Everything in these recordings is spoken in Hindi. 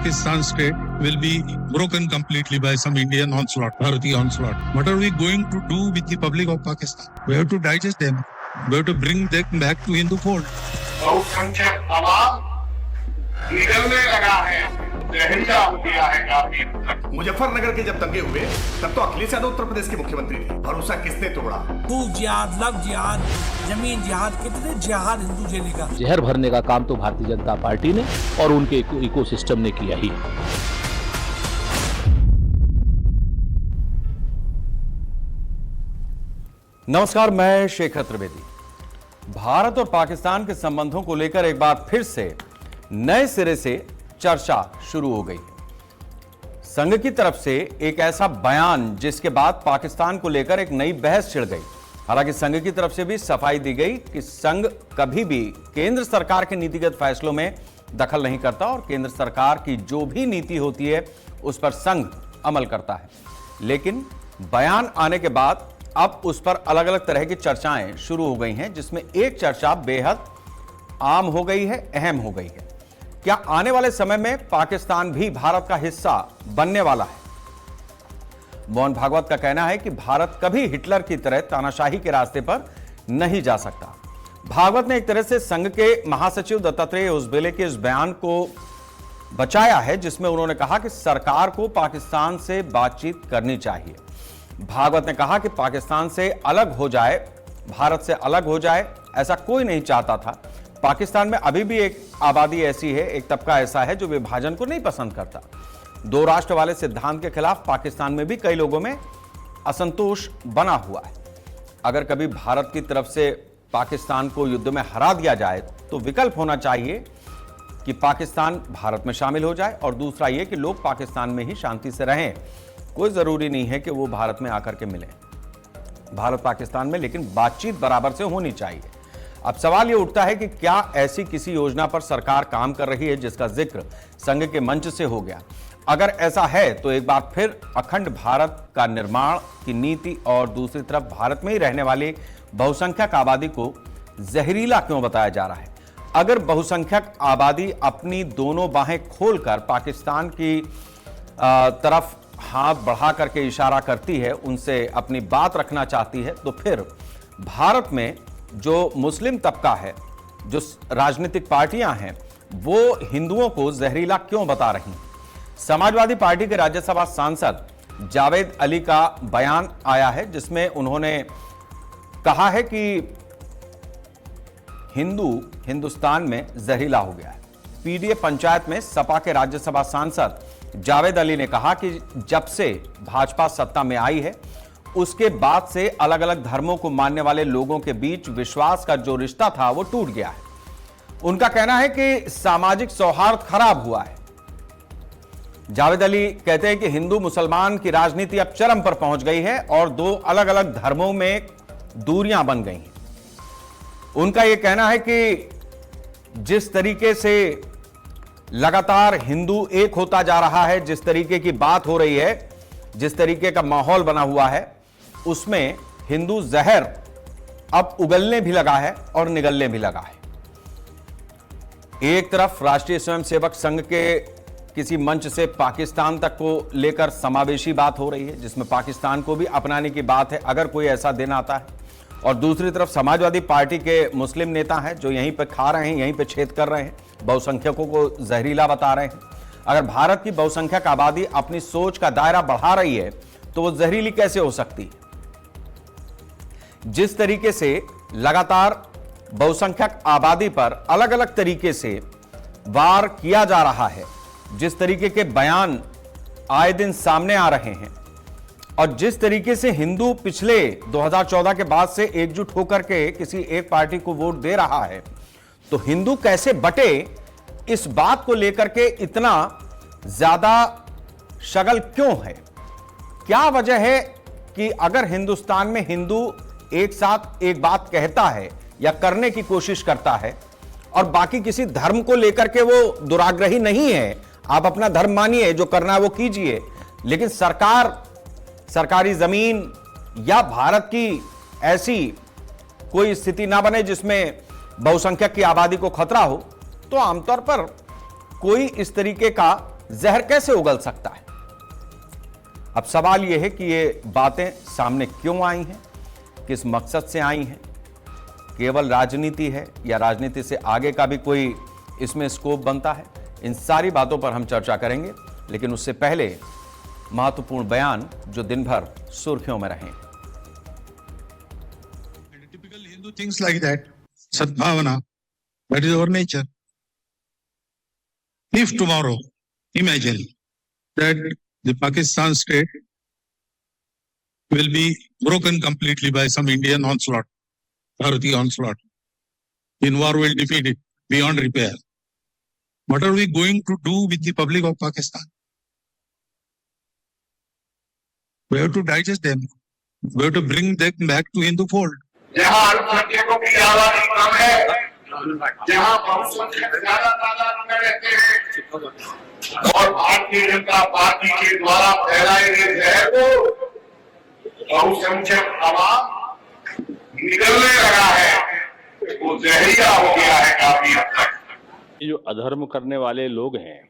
Pakistan state will be broken completely by some Indian onslaught, Bharati onslaught. What are we going to do with the public of Pakistan? We have to digest them. We have to bring them back to Hindu fold. बहुसंख्यक आवाज निकलने लगा है, जहरीला हो गया है काफी। मुजफ्फरनगर के जब दंगे हुए तब तो अखिलेश यादव उत्तर प्रदेश के मुख्यमंत्री थे। भरोसा किसने तोड़ा? खूब जिहाद, लव जिहाद, जमीन जिहाद, कितने जिहाद हिंदू झेलेगा। जहर भरने का काम तो भारतीय जनता पार्टी ने और उनके इकोसिस्टम ने किया ही। नमस्कार, मैं शेखर त्रिवेदी। भारत और पाकिस्तान के संबंधों को लेकर एक बार फिर से नए सिरे से चर्चा शुरू हो गई है। संघ की तरफ से एक ऐसा बयान जिसके बाद पाकिस्तान को लेकर एक नई बहस छिड़ गई। हालांकि संघ की तरफ से भी सफाई दी गई कि संघ कभी भी केंद्र सरकार के नीतिगत फैसलों में दखल नहीं करता और केंद्र सरकार की जो भी नीति होती है उस पर संघ अमल करता है। लेकिन बयान आने के बाद अब उस पर अलग अलग तरह की चर्चाएं शुरू हो गई हैं, जिसमें एक चर्चा बेहद आम हो गई है, अहम हो गई है। क्या आने वाले समय में पाकिस्तान भी भारत का हिस्सा बनने वाला है? मोहन भागवत का कहना है कि भारत कभी हिटलर की तरह तानाशाही के रास्ते पर नहीं जा सकता। भागवत ने एक तरह से संघ के महासचिव दत्तात्रेय होसबले के इस बयान को बचाया है, जिसमें उन्होंने कहा कि सरकार को पाकिस्तान से बातचीत करनी चाहिए। भागवत ने कहा कि पाकिस्तान से अलग हो जाए, भारत से अलग हो जाए, ऐसा कोई नहीं चाहता था। पाकिस्तान में अभी भी एक आबादी ऐसी है, एक तबका ऐसा है जो विभाजन को नहीं पसंद करता। दो राष्ट्र वाले सिद्धांत के खिलाफ पाकिस्तान में भी कई लोगों में असंतोष बना हुआ है। अगर कभी भारत की तरफ से पाकिस्तान को युद्ध में हरा दिया जाए तो विकल्प होना चाहिए कि पाकिस्तान भारत में शामिल हो जाए, और दूसरा यह कि लोग पाकिस्तान में ही शांति से रहें। कोई जरूरी नहीं है कि वो भारत में आकर के मिले भारत पाकिस्तान में, लेकिन बातचीत बराबर से होनी चाहिए। अब सवाल ये उठता है कि क्या ऐसी किसी योजना पर सरकार काम कर रही है जिसका जिक्र संघ के मंच से हो गया? अगर ऐसा है तो एक बार फिर अखंड भारत का निर्माण की नीति और दूसरी तरफ भारत में ही रहने वाली बहुसंख्यक आबादी को जहरीला क्यों बताया जा रहा है? अगर बहुसंख्यक आबादी अपनी दोनों बाहें खोलकर पाकिस्तान की तरफ हाथ बढ़ा करके इशारा करती है, उनसे अपनी बात रखना चाहती है, तो फिर भारत में जो मुस्लिम तबका है, जो राजनीतिक पार्टियां हैं, वो हिंदुओं को जहरीला क्यों बता रही हैं? समाजवादी पार्टी के राज्यसभा सांसद जावेद अली का बयान आया है, जिसमें उन्होंने कहा है कि हिंदुस्तान में जहरीला हो गया है। पीडीए पंचायत में सपा के राज्यसभा सांसद जावेद अली ने कहा कि जब से भाजपा सत्ता में आई है उसके बाद से अलग अलग धर्मों को मानने वाले लोगों के बीच विश्वास का जो रिश्ता था वो टूट गया है। उनका कहना है कि सामाजिक सौहार्द खराब हुआ है। जावेद अली कहते हैं कि हिंदू मुसलमान की राजनीति अब चरम पर पहुंच गई है और दो अलग अलग धर्मों में दूरियां बन गई हैं। उनका यह कहना है कि जिस तरीके से लगातार हिंदू एक होता जा रहा है, जिस तरीके की बात हो रही है, जिस तरीके का माहौल बना हुआ है, उसमें हिंदू जहर अब उगलने भी लगा है और निगलने भी लगा है। एक तरफ राष्ट्रीय स्वयंसेवक संघ के किसी मंच से पाकिस्तान तक को लेकर समावेशी बात हो रही है, जिसमें पाकिस्तान को भी अपनाने की बात है अगर कोई ऐसा दिन आता है, और दूसरी तरफ समाजवादी पार्टी के मुस्लिम नेता हैं जो यहीं पे खा रहे हैं, यहीं पे छेद कर रहे हैं, बहुसंख्यकों को जहरीला बता रहे हैं। अगर भारत की बहुसंख्यक आबादी अपनी सोच का दायरा बढ़ा रही है तो वो जहरीली कैसे हो सकती है? जिस तरीके से लगातार बहुसंख्यक आबादी पर अलग अलग तरीके से वार किया जा रहा है, जिस तरीके के बयान आए दिन सामने आ रहे हैं, और जिस तरीके से हिंदू पिछले 2014 के बाद से एकजुट होकर के किसी एक पार्टी को वोट दे रहा है, तो हिंदू कैसे बटे, इस बात को लेकर के इतना ज्यादा शगल क्यों है? क्या वजह है कि अगर हिंदुस्तान में हिंदू एक साथ एक बात कहता है या करने की कोशिश करता है और बाकी किसी धर्म को लेकर के वो दुराग्रही नहीं है, आप अपना धर्म मानिए, जो करना है वो कीजिए, लेकिन सरकारी जमीन या भारत की ऐसी कोई स्थिति ना बने जिसमें बहुसंख्यक की आबादी को खतरा हो, तो आमतौर पर कोई इस तरीके का जहर कैसे उगल सकता है? अब सवाल यह है कि ये बातें सामने क्यों आई हैं, किस मकसद से आई हैं, केवल राजनीति है या राजनीति से आगे का भी कोई इसमें स्कोप बनता है? इन सारी बातों पर हम चर्चा करेंगे, लेकिन उससे पहले महत्वपूर्ण बयान जो दिन भर सुर्खियों में रहे। Typical Hindu things like that, Sadbhavana, that is our nature. If tomorrow, imagine that the Pakistan state will be broken completely by some Indian onslaught, Bharati onslaught. In war will defeat it beyond repair. What are we going to do with the public of Pakistan? We have to digest them. We have to bring them back to Hindu fold. जहाँ अल्पसंख्यकों की आबादी कम है, जहाँ बहुसंख्यक ज्यादा तादाद में रहते हैं और भारतीय जनता पार्टी के द्वारा फैलाए गए जहर को बहुसंख्यक आवाम निगलने लगा है, वो जहरीला हो गया है काफी हद तक। ये जो अधर्म करने वाले लोग हैं,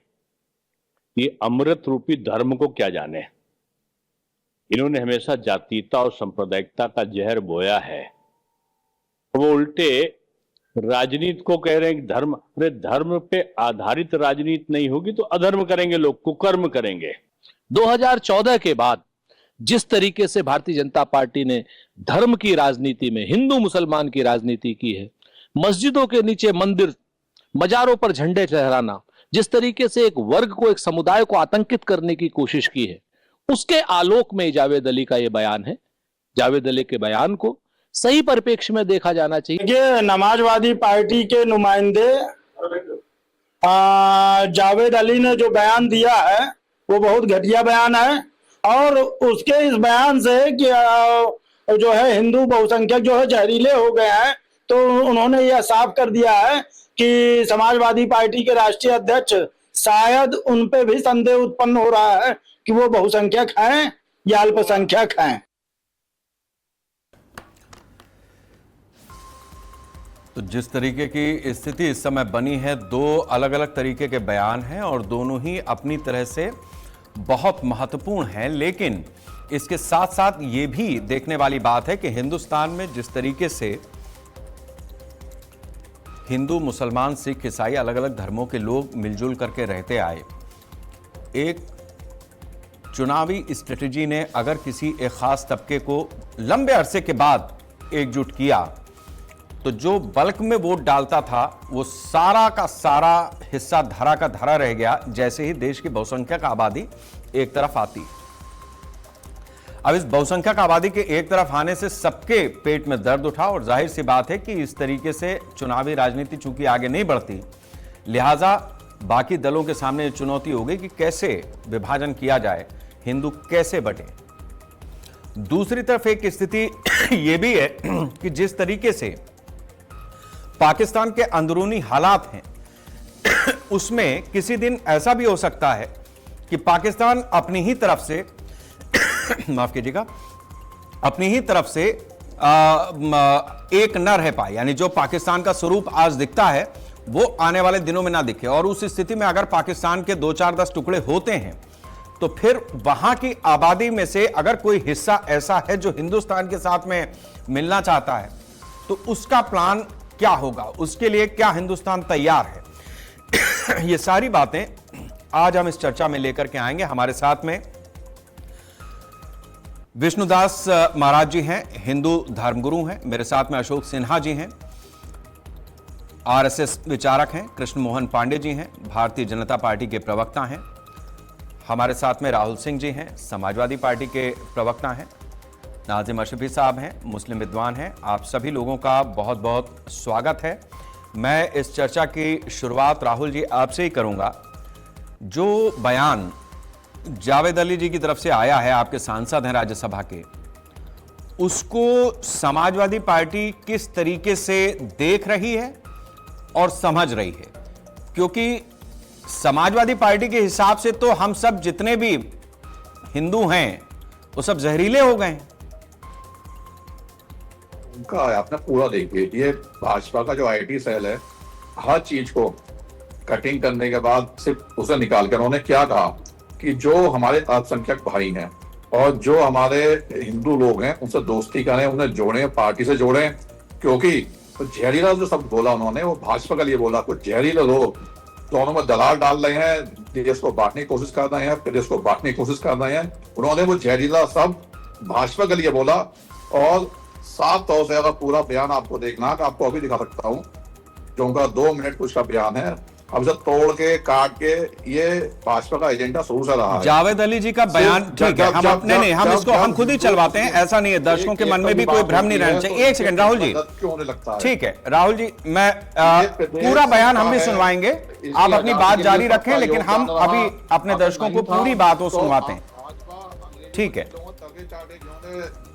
ये अमृत रूपी धर्म को क्या जाने। इन्होंने हमेशा जातीयता और सांप्रदायिकता का जहर बोया है। वो उल्टे राजनीति को कह रहे हैं कि धर्म, अरे धर्म पे आधारित राजनीति नहीं होगी तो अधर्म करेंगे लोग, कुकर्म करेंगे। 2014 के बाद जिस तरीके से भारतीय जनता पार्टी ने धर्म की राजनीति में हिंदू मुसलमान की राजनीति की है, मस्जिदों के नीचे मंदिर, मजारों पर झंडे लहराना, जिस तरीके से एक वर्ग को, एक समुदाय को आतंकित करने की कोशिश की है, उसके आलोक में जावेद अली का यह बयान है। जावेद अली के बयान को सही परिप्रेक्ष्य में देखा जाना चाहिए। ये समाजवादी पार्टी के नुमाइंदे जावेद अली ने जो बयान दिया है वो बहुत घटिया बयान है, और उसके इस बयान से कि जो है हिंदू बहुसंख्यक जो है जहरीले हो गए हैं, तो उन्होंने यह साफ कर दिया है कि समाजवादी पार्टी के राष्ट्रीय अध्यक्ष शायद उन पे भी संदेह उत्पन्न हो रहा है कि वो बहुसंख्यक हैं या अल्पसंख्यक हैं। तो जिस तरीके की स्थिति इस समय बनी है, दो अलग अलग तरीके के बयान हैं और दोनों ही अपनी तरह से बहुत महत्वपूर्ण हैं, लेकिन इसके साथ साथ ये भी देखने वाली बात है कि हिंदुस्तान में जिस तरीके से हिंदू, मुसलमान, सिख, ईसाई, अलग अलग धर्मों के लोग मिलजुल करके रहते आए, एक चुनावी स्ट्रेटजी ने अगर किसी एक खास तबके को लंबे अरसे के बाद एकजुट किया, तो जो बल्क में वोट डालता था वो सारा का सारा हिस्सा धरा का धरा रह गया जैसे ही देश की बहुसंख्यक आबादी एक तरफ आती। अब इस बहुसंख्यक आबादी के एक तरफ आने से सबके पेट में दर्द उठा, और जाहिर सी बात है कि इस तरीके से चुनावी राजनीति चूंकि आगे नहीं बढ़ती, लिहाजा बाकी दलों के सामने चुनौती हो गई कि कैसे विभाजन किया जाए, हिंदू कैसे बटे। दूसरी तरफ एक स्थिति यह भी है कि जिस तरीके से पाकिस्तान के अंदरूनी हालात हैं उसमें किसी दिन ऐसा भी हो सकता है कि पाकिस्तान अपनी ही तरफ से माफ कीजिएगा, अपनी ही तरफ से एक न रह पाए, यानी जो पाकिस्तान का स्वरूप आज दिखता है वो आने वाले दिनों में ना दिखे। और उस स्थिति में अगर पाकिस्तान के 2-4-10 टुकड़े होते हैं तो फिर वहां की आबादी में से अगर कोई हिस्सा ऐसा है जो हिंदुस्तान के साथ में मिलना चाहता है, तो उसका प्लान क्या होगा, उसके लिए क्या हिंदुस्तान तैयार है। ये सारी बातें आज हम इस चर्चा में लेकर के आएंगे। हमारे साथ में विष्णुदास महाराज जी हैं, हिंदू धर्मगुरु हैं। मेरे साथ में अशोक सिन्हा जी हैं, आरएसएस विचारक हैं। कृष्ण मोहन पांडे जी हैं, भारतीय जनता पार्टी के प्रवक्ता हैं। हमारे साथ में राहुल सिंह जी हैं, समाजवादी पार्टी के प्रवक्ता हैं। नाजिम अशरफी साहब हैं, मुस्लिम विद्वान हैं। आप सभी लोगों का बहुत बहुत स्वागत है। मैं इस चर्चा की शुरुआत राहुल जी आपसे ही करूंगा। जो बयान जावेद अली जी की तरफ से आया है, आपके सांसद हैं राज्यसभा के, उसको समाजवादी पार्टी किस तरीके से देख रही है और समझ रही है? क्योंकि समाजवादी पार्टी के हिसाब से तो हम सब जितने भी हिंदू हैं वो सब जहरीले हो गए हैं। उनका आपने पूरा देखिए, ये भाजपा का जो आईटी सेल है, हर चीज को कटिंग करने के बाद सिर्फ उसे निकाल कर उन्होंने क्या कहा कि जो हमारे अल्पसंख्यक भाई हैं और जो हमारे हिंदू लोग हैं उनसे दोस्ती करें, उन्हें जोड़ें, पार्टी से जोड़ें, क्योंकि तो जहरीला जो शब्द बोला उन्होंने वो भाजपा के लिए बोला। कुछ जहरीले लोग दोनों में दलाल डाल रहे हैं, देश को बांटने की कोशिश कर रहे हैं, प्रदेश को बांटने की कोशिश कर रहे हैं। उन्होंने वो जहरीला शब्द भाजपा के लिए बोला और साफ तौर से अगर पूरा बयान आपको देखना है तो आपको अभी दिखा सकता हूँ, जो उनका 2 मिनट कुछ का बयान है। अब से तोड़ के काट के ये भाजपा का एजेंडा शुरू से रहा है। जावेद अली जी का बयान ठीक है, हम अपने नहीं, हम इसको हम खुद ही चलवाते हैं, ऐसा नहीं है, दर्शकों के मन में भी कोई भ्रम नहीं रहना चाहिए। एक सेकंड राहुल जी, क्यों होने लगता है? ठीक है राहुल जी, मैं पूरा बयान हम भी सुनवाएंगे, आप अपनी बात जारी रखें, लेकिन हम अभी अपने दर्शकों को पूरी बात वो सुनवाते हैं। ठीक है,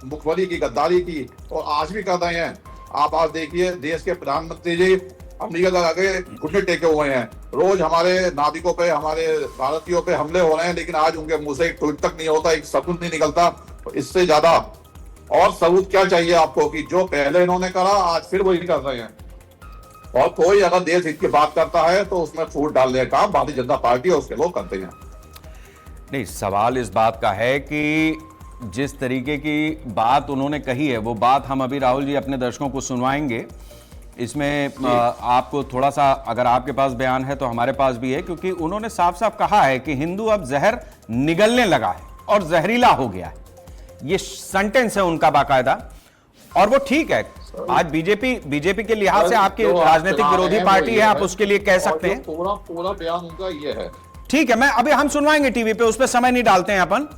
मुखबरी की, गद्दारी की और आज भी कर रहे हैं। आप आज देखिए देश के प्रधानमंत्री जी अमेरिका का आगे घुटने टेके हुए हैं, रोज हमारे नाविकों पे, हमारे भारतीयों पे हमले हो रहे हैं, लेकिन आज उनके मुंह से एक ट्वीट तक नहीं होता, एक सबूत नहीं निकलता। तो इससे ज्यादा और सबूत क्या चाहिए आपको कि जो पहले इन्होंने करा आज फिर वही कर रहे हैं। और कोई अगर देश हित की बात करता है तो उसमें फूट डालने का काम भारतीय जनता पार्टी और उसके लोग करते हैं। नहीं, सवाल इस बात का है कि जिस तरीके की बात उन्होंने कही है वो बात हम अभी राहुल जी अपने दर्शकों को सुनवाएंगे। इसमें आपको थोड़ा सा, अगर आपके पास बयान है तो हमारे पास भी है, क्योंकि उन्होंने साफ साफ कहा है कि हिंदू अब जहर निगलने लगा है और जहरीला हो गया है। ये सेंटेंस है उनका बाकायदा, और वो ठीक है। आज बीजेपी के लिहाज से आपकी राजनीतिक विरोधी पार्टी है, आप उसके लिए कह सकते हैं। पूरा बयान उनका ये है। ठीक है, मैं अभी हम सुनवाएंगे टीवी पे, उस पर समय नहीं डालते हैं अपन,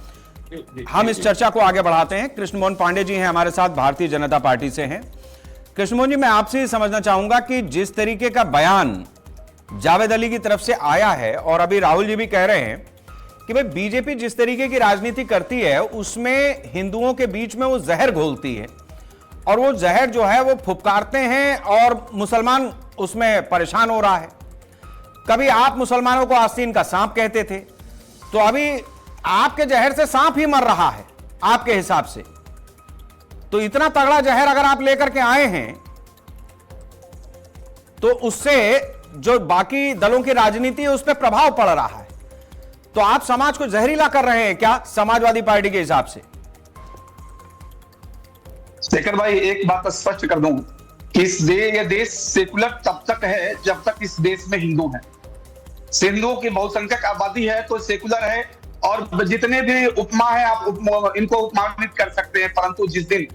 हम इस चर्चा को आगे बढ़ाते हैं। कृष्ण मोहन पांडे जी हैं हमारे साथ, भारतीय जनता पार्टी से हैं। कृष्ण मोहन जी, मैं आपसे समझना चाहूंगा कि जिस तरीके का बयान जावेद अली की तरफ से आया है, और अभी राहुल जी भी कह रहे हैं कि भाई बीजेपी जिस तरीके की राजनीति करती है उसमें हिंदुओं के बीच में वो जहर घोलती है, और वो जहर जो है वो फुफकारते हैं और मुसलमान उसमें परेशान हो रहा है। कभी आप मुसलमानों को आस्तीन का सांप कहते थे, तो अभी आपके जहर से सांप ही मर रहा है आपके हिसाब से। तो इतना तगड़ा जहर अगर आप लेकर के आए हैं तो उससे जो बाकी दलों की राजनीति है उस पर प्रभाव पड़ रहा है। तो आप समाज को जहरीला कर रहे हैं क्या समाजवादी पार्टी के हिसाब से? शेखर भाई, एक बात स्पष्ट कर दूं, ये देश सेकुलर तब तक है जब तक इस देश में हिंदू हैं। हिंदुओं की बहुसंख्यक आबादी है तो सेकुलर है, और जितने भी उपमा है आप इनको उपमानित कर सकते हैं, परंतु जिस दिन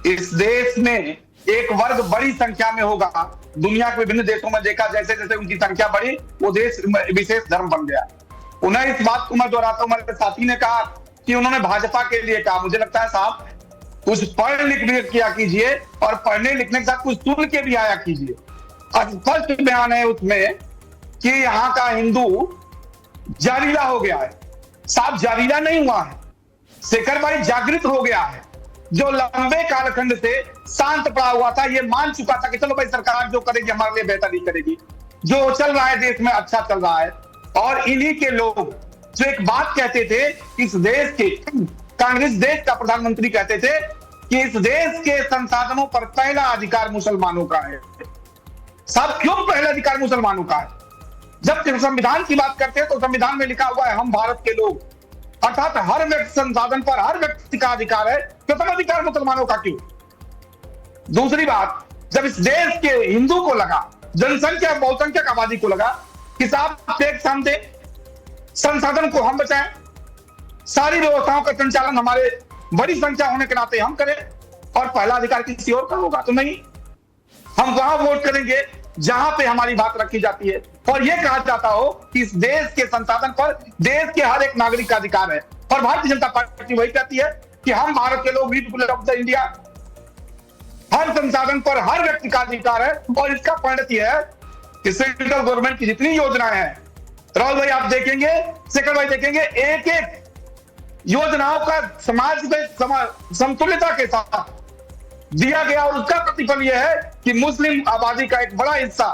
इस देश में एक वर्ग बड़ी संख्या में होगा, दुनिया के विभिन्न देशों में देखा जैसे जैसे उनकी संख्या बढ़ी वो देश विशेष धर्म बन गया। उन्हें इस बात को मैं दोहराता हूं, मेरे साथी ने कहा कि उन्होंने भाजपा के लिए कहा, मुझे लगता है साहब कुछ पढ़ लिख भी किया कीजिए, और पढ़ने लिखने के साथ कुछ सुन के भी आया कीजिए। स्पष्ट बयान है उसमें कि यहाँ का हिंदू जहरीला हो गया है। साहब जहरीला नहीं हुआ है, शेखर भाई जागृत हो गया है। जो लंबे कालखंड से शांत पड़ा हुआ था, ये मान चुका था कि चलो भाई सरकार जो करेगी हमारे लिए बेहतर ही करेगी, जो चल रहा है देश में अच्छा चल रहा है। और इन्हीं के लोग जो एक बात कहते थे, इस देश के कांग्रेस देश का प्रधानमंत्री कहते थे कि इस देश के संसाधनों पर पहला अधिकार मुसलमानों का है। साहब क्यों पहला अधिकार मुसलमानों का है? जब संविधान की बात करते हैं तो संविधान में लिखा हुआ है हम भारत के लोग, अर्थात हर व्यक्ति संसाधन पर हर व्यक्ति का अधिकार है, तो तब अधिकार मुसलमानों का क्यों? दूसरी बात, जब इस देश के हिंदू को लगा, जनसंख्या बहुसंख्यक आबादी को लगा कि साहब टैक्स हम दे, संसाधन को हम बचाएं, सारी व्यवस्थाओं का संचालन हमारे बड़ी संख्या होने के नाते हम करें, और पहला अधिकार किसी और का होगा तो नहीं, हम वहां वोट करेंगे जहां पे हमारी बात रखी जाती है और यह कहा जाता हो कि इस देश के संसाधन पर देश के हर एक नागरिक का अधिकार है। और भारतीय जनता पार्टी वही कहती है कि हम भारत के लोग, पीपुल ऑफ द इंडिया, हर संसाधन पर हर व्यक्ति का अधिकार है। और इसका परिणति है कि सेंट्रल गवर्नमेंट की जितनी योजनाएं हैं, राहुल भाई आप देखेंगे, शेखर भाई देखेंगे, एक एक योजनाओं का समाज में समतुल्यता के साथ दिया गया, और उसका प्रतिफल यह है कि मुस्लिम आबादी का एक बड़ा हिस्सा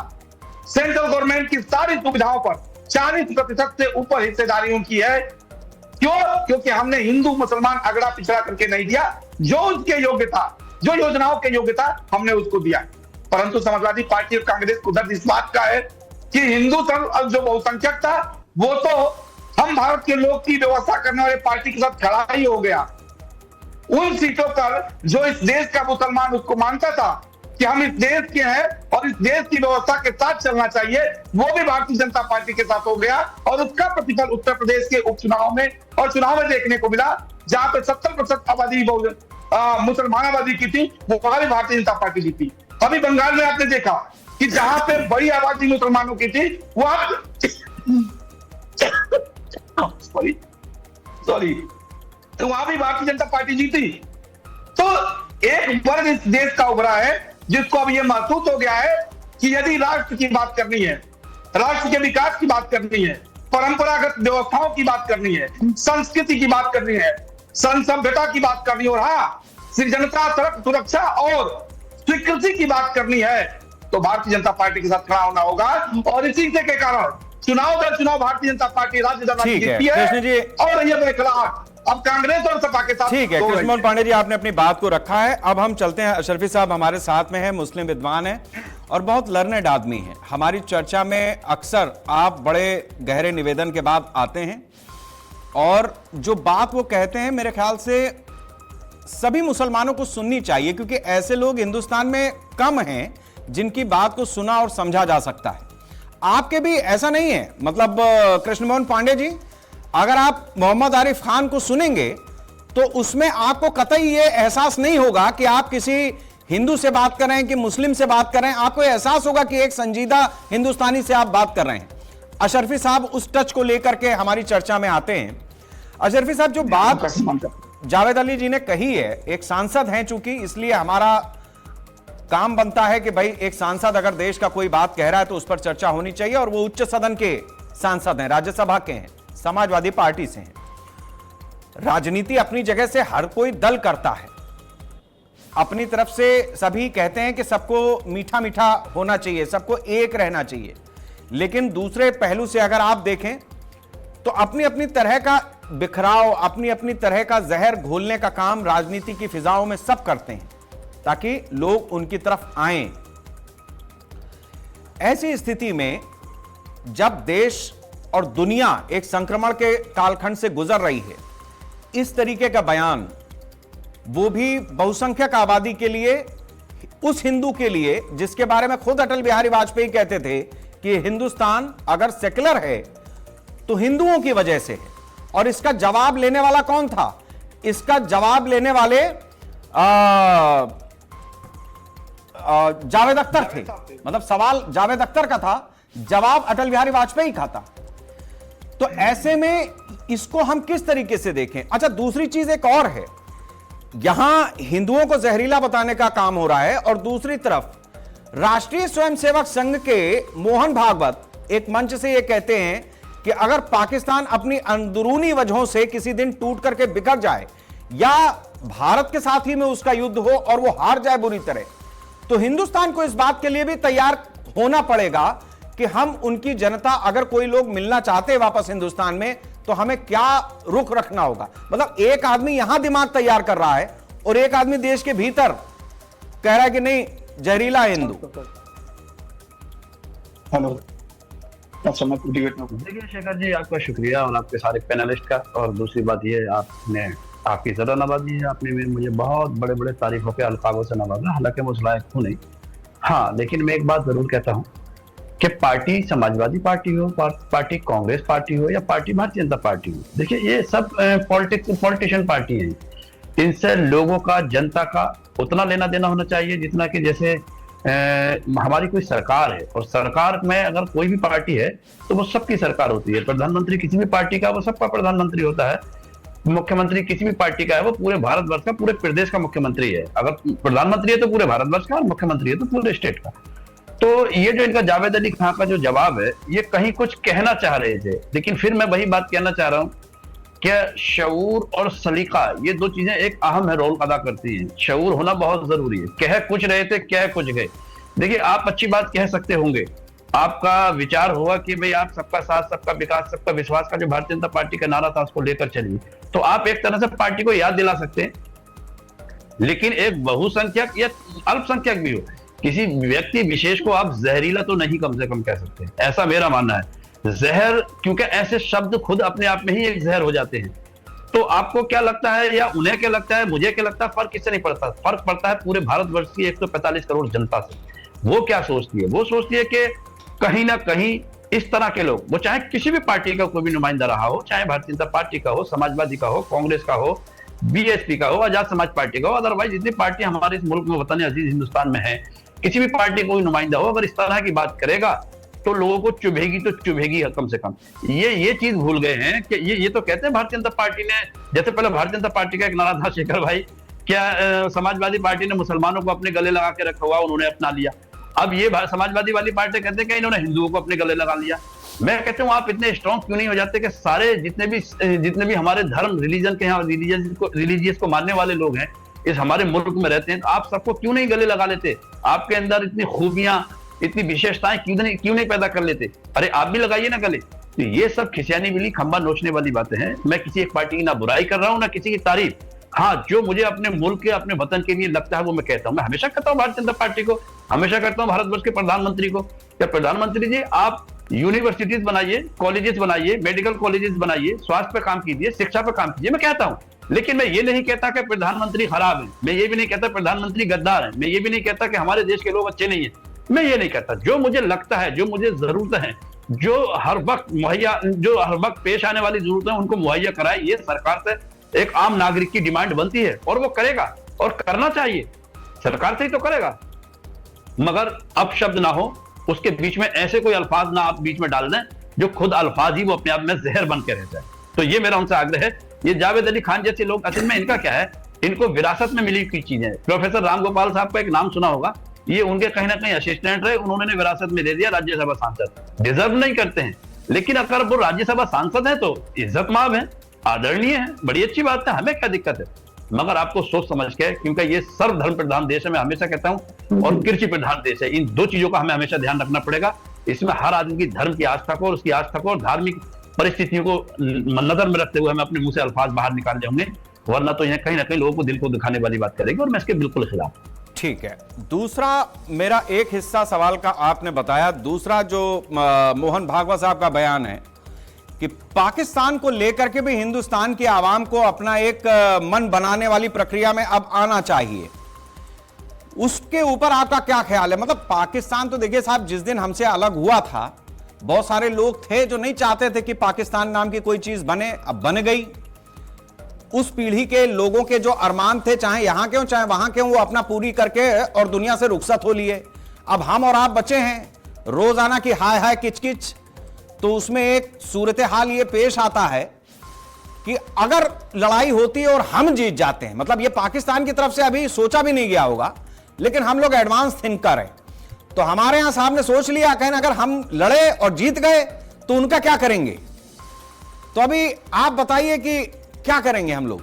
सेंट्रल गवर्नमेंट की सारी सुविधाओं पर 40% से ऊपर हिस्सेदारी उनकी है। क्यों? क्योंकि हमने हिंदू मुसलमान अगड़ा पिछड़ा करके नहीं दिया, जो उसके योग्य था, जो योजनाओं के योग्य था, हमने उसको दिया। परंतु समाजवादी पार्टी और कांग्रेस को दर्द इस बात का है कि हिंदू जो बहुसंख्यक था वो तो हम भारत के लोग की व्यवस्था करने वाले पार्टी के साथ खड़ा ही हो गया। उन सीटों पर जो इस देश का मुसलमान उसको मानता था कि हम इस देश के हैं और इस देश की व्यवस्था के साथ चलना चाहिए, वो भी भारतीय जनता पार्टी के साथ हो गया। और उसका प्रतिफल उत्तर प्रदेश के उपचुनाव में और चुनाव में देखने को मिला, जहां पे 70% आबादी मुसलमान आबादी की थी, वो वहां भी भारतीय जनता पार्टी जीती। अभी बंगाल में आपने देखा कि जहां पे बड़ी आबादी मुसलमानों की थी वहां सॉरी तो वहां भी भारतीय जनता पार्टी जीती। तो एक वर्ग इस देश का उभरा है जिसको अब यह महसूस हो गया है कि यदि राष्ट्र की बात करनी है, राष्ट्र के विकास की बात करनी है, परंपरागत व्यवस्थाओं की बात करनी है, संस्कृति की बात करनी है, सभ्यता की बात करनी है, और हाँ सृजनता, सुरक्षा और स्वीकृति की बात करनी है, तो भारतीय जनता पार्टी के साथ खड़ा होना होगा। और इसी के कारण चुनाव दर चुनाव भारतीय जनता पार्टी राज्य सभा जीतती है और ये खिलाफ अब कांग्रेस और सपा के साथ। ठीक है कृष्ण मोहन पांडे जी, आपने अपनी बात को रखा है। अब हम चलते हैं, अशरफी साहब हमारे साथ में हैं, मुस्लिम विद्वान हैं और बहुत लर्नेड आदमी हैं। हमारी चर्चा में अक्सर आप बड़े गहरे निवेदन के बाद आते हैं और जो बात वो कहते हैं मेरे ख्याल से सभी मुसलमानों को सुननी चाहिए, क्योंकि ऐसे लोग हिंदुस्तान में कम हैं जिनकी बात को सुना और समझा जा सकता है। आपके भी ऐसा नहीं है, मतलब कृष्ण मोहन पांडे जी, अगर आप मोहम्मद आरिफ खान को सुनेंगे तो उसमें आपको कतई ये एहसास नहीं होगा कि आप किसी हिंदू से बात कर रहे हैं कि मुस्लिम से बात कर रहे हैं। आपको एहसास होगा कि एक संजीदा हिंदुस्तानी से आप बात कर रहे हैं। अशरफी साहब उस टच को लेकर के हमारी चर्चा में आते हैं। अशरफी साहब, जो बात जावेद अली जी ने कही है, एक सांसद हैं चूंकि, इसलिए हमारा काम बनता है कि भाई एक सांसद अगर देश का कोई बात कह रहा है तो उस पर चर्चा होनी चाहिए, और वो उच्च सदन के सांसद हैं, राज्यसभा के हैं, समाजवादी पार्टी से हैं। राजनीति अपनी जगह से हर कोई दल करता है, अपनी तरफ से सभी कहते हैं कि सबको मीठा मीठा होना चाहिए, सबको एक रहना चाहिए, लेकिन दूसरे पहलू से अगर आप देखें तो अपनी अपनी तरह का बिखराव, अपनी अपनी तरह का जहर घोलने का काम राजनीति की फिजाओं में सब करते हैं ताकि लोग उनकी तरफ आएं। ऐसी स्थिति में जब देश और दुनिया एक संक्रमण के कालखंड से गुजर रही है, इस तरीके का बयान, वो भी बहुसंख्यक आबादी के लिए, उस हिंदू के लिए जिसके बारे में खुद अटल बिहारी वाजपेयी कहते थे कि हिंदुस्तान अगर सेकुलर है तो हिंदुओं की वजह से है। और इसका जवाब लेने वाला कौन था? इसका जवाब लेने वाले जावेद अख्तर थे। मतलब सवाल जावेद अख्तर का था, जवाब अटल बिहारी वाजपेयी का था। तो ऐसे में इसको हम किस तरीके से देखें? अच्छा, दूसरी चीज एक और है, यहां हिंदुओं को जहरीला बताने का काम हो रहा है और दूसरी तरफ राष्ट्रीय स्वयंसेवक संघ के मोहन भागवत एक मंच से यह कहते हैं कि अगर पाकिस्तान अपनी अंदरूनी वजहों से किसी दिन टूट करके बिखर जाए या भारत के साथ ही में उसका युद्ध हो और वो हार जाए बुरी तरह, तो हिंदुस्तान को इस बात के लिए भी तैयार होना पड़ेगा कि हम उनकी जनता, अगर कोई लोग मिलना चाहते हैं वापस हिंदुस्तान में, तो हमें क्या रुख रखना होगा। मतलब एक आदमी यहां दिमाग तैयार कर रहा है और एक आदमी देश के भीतर कह रहा है कि नहीं, जहरीला हिंदू। हेलो, अच्छा मैं डिबेट में देखिए शेखर जी, आपका शुक्रिया और आपके सारे पैनलिस्ट का। और दूसरी बात ये, आपकी जरा नवाजी है, आपने मुझे बहुत बड़े बड़े तारीफों के अलकाबों से नवाजा, हालांकि मैं उस लायक हूँ नहीं। हाँ, लेकिन मैं एक बात जरूर कहता हूँ कि पार्टी समाजवादी पार्टी हो, पार्टी कांग्रेस पार्टी हो या पार्टी भारतीय जनता पार्टी हो, देखिए ये सब पॉलिटिशियन पार्टी हैं। इनसे लोगों का, जनता का उतना लेना देना होना चाहिए जितना कि जैसे हमारी कोई सरकार है, और सरकार में अगर कोई भी पार्टी है तो वो सबकी सरकार होती है। प्रधानमंत्री किसी भी पार्टी का, वो सबका प्रधानमंत्री होता है। मुख्यमंत्री किसी भी पार्टी का है, वो पूरे भारतवर्ष का, पूरे प्रदेश का मुख्यमंत्री है। अगर प्रधानमंत्री है तो पूरे भारतवर्ष का, और मुख्यमंत्री है तो पूरे स्टेट का। तो ये जो इनका जावेद अली खान का जो जवाब है, ये कहीं कुछ कहना चाह रहे थे, लेकिन फिर मैं वही बात कहना चाह रहा हूं कि शऊर और सलीका, ये दो चीजें एक अहम रोल अदा करती हैं। शऊर होना बहुत जरूरी है। कह कुछ रहे थे, कह कुछ गए। देखिए, आप अच्छी बात कह सकते होंगे, आपका विचार होगा कि भाई आप सबका साथ, सबका विकास, सबका विश्वास का जो भारतीय जनता पार्टी का नारा था उसको लेकर चलिए, तो आप एक तरह से पार्टी को याद दिला सकते हैं। लेकिन एक बहुसंख्यक या अल्पसंख्यक भी हो, किसी व्यक्ति विशेष को आप जहरीला तो नहीं कम से कम कह सकते, ऐसा मेरा मानना है। जहर, क्योंकि ऐसे शब्द खुद अपने आप में ही एक जहर हो जाते हैं। तो आपको क्या लगता है या उन्हें क्या लगता है, मुझे क्या लगता है, फर्क किससे नहीं पड़ता, फर्क पड़ता है पूरे भारतवर्ष की 145 करोड़ जनता से। वो क्या सोचती है, वो सोचती है कि कहीं ना कहीं इस तरह के लोग, वो चाहे किसी भी पार्टी का कोई भी नुमाइंदा रहा हो, चाहे भारतीय जनता पार्टी का हो, समाजवादी का हो, कांग्रेस का हो, बीएसपी का हो, आजाद समाज पार्टी का हो, अदरवाइज जितनी पार्टी हमारे इस मुल्क में वतन अजीज हिंदुस्तान में है, किसी भी पार्टी का कोई नुमाइंदा हो, अगर इस तरह की बात करेगा तो लोगों को चुभेगी, तो चुभेगी कम से कम। ये चीज भूल गए हैं कि ये तो कहते हैं भारतीय जनता पार्टी ने, जैसे पहले भारतीय जनता पार्टी का एक नारा था शेखर भाई, क्या समाजवादी पार्टी ने मुसलमानों को अपने गले लगा के रखा हुआ, उन्होंने अपना लिया। अब ये समाजवादी वाली पार्टी कहते हैं कि इन्होंने हिंदुओं को अपने गले लगा लिया। मैं कहता हूँ आप इतने स्ट्रॉन्ग क्यों नहीं हो जाते कि सारे जितने भी हमारे धर्म रिलीजन के यहाँ रिलीजियस को मानने वाले लोग हैं, इस हमारे मुल्क में रहते हैं, तो आप सबको क्यों नहीं गले लगा लेते? आपके अंदर इतनी खूबियां, इतनी विशेषताएं क्यों नहीं पैदा कर लेते? अरे आप भी लगाइए ना गले। तो ये सब खिसियानी मिली खंबा नोचने वाली बातें हैं। मैं किसी एक पार्टी की ना बुराई कर रहा हूँ ना किसी की तारीफ। हाँ, जो मुझे अपने मुल्क के, अपने वतन के लिए लगता है वो मैं कहता हूँ। मैं हमेशा कहता हूँ भारतीय जनता पार्टी को, हमेशा करता हूँ भारतवर्ष के प्रधानमंत्री को, क्या प्रधानमंत्री जी आप यूनिवर्सिटीज बनाइए, कॉलेजेस बनाइए, मेडिकल कॉलेजेस बनाइए, स्वास्थ्य पे काम कीजिए, शिक्षा पे काम कीजिए, मैं कहता हूँ। लेकिन मैं ये नहीं कहता कि प्रधानमंत्री खराब है, मैं ये भी नहीं कहता प्रधानमंत्री गद्दार है, मैं ये भी नहीं कहता कि हमारे देश के लोग अच्छे नहीं है, मैं ये नहीं कहता। जो मुझे लगता है, जो मुझे जरूरत है, जो हर वक्त पेश आने वाली जरूरत है, उनको मुहैया कराए, ये सरकार से एक आम नागरिक की डिमांड बनती है और वो करेगा और करना चाहिए, सरकार से ही तो करेगा। मगर अब शब्द ना हो, उसके बीच में ऐसे कोई अल्फाज ना आप बीच में डाल दें जो खुद अल्फाज ही वो अपने आप में जहर बन के रह जाए। तो ये मेरा उनसे आग्रह है। ये जावेद अली खान जैसे लोग, असल में इनका क्या है, इनको विरासत में मिली हुई चीजें। प्रोफेसर राम गोपाल साहब का एक नाम सुना होगा, ये उनके कहीं ना कहीं असिस्टेंट रहे, उन्होंने विरासत में दे दिया राज्यसभा सांसद। डिजर्व नहीं करते हैं, लेकिन अगर वो राज्यसभा सांसद है तो इज्जत माब है, आदरणीय है, बड़ी अच्छी बात है, हमें क्या दिक्कत है। मगर आपको सोच समझ के, क्योंकि ये सर्वधर्म प्रधान देश है, मैं हमेशा कहता हूं, और कृषि प्रधान देश है, इन दो चीजों का हमें हमेशा ध्यान रखना पड़ेगा। इसमें हर आदमी की धर्म की आस्था को और उसकी आस्था को और धार्मिक परिस्थितियों को नजर में रखते हुए हमें अपने मुंह से अल्फाज बाहर निकालने होंगे, वरना तो यह कहीं ना कहीं लोगों को दिल को दिखाने वाली बात करेगी, और मैं इसके बिल्कुल खिलाफ। ठीक है, दूसरा मेरा एक हिस्सा सवाल का आपने बताया, दूसरा जो मोहन भागवत साहब का बयान है कि पाकिस्तान को लेकर के भी हिंदुस्तान की आवाम को अपना एक मन बनाने वाली प्रक्रिया में अब आना चाहिए, उसके ऊपर आपका क्या ख्याल है? मतलब पाकिस्तान तो देखिए साहब, जिस दिन हमसे अलग हुआ था, बहुत सारे लोग थे जो नहीं चाहते थे कि पाकिस्तान नाम की कोई चीज बने, अब बन गई। उस पीढ़ी के लोगों के जो अरमान थे, चाहे यहां के हो चाहे वहां के हो, वो अपना पूरी करके और दुनिया से रुखसत हो लिए। अब हम और आप बचे हैं रोजाना की हाय हाय किचकिच। तो उसमें एक सूरत हाल ये पेश आता है कि अगर लड़ाई होती है और हम जीत जाते हैं, मतलब ये पाकिस्तान की तरफ से अभी सोचा भी नहीं गया होगा, लेकिन हम लोग एडवांस थिंकर हैं, तो हमारे यहां साहब ने सोच लिया कहें अगर हम लड़े और जीत गए तो उनका क्या करेंगे? तो अभी आप बताइए कि क्या करेंगे हम लोग?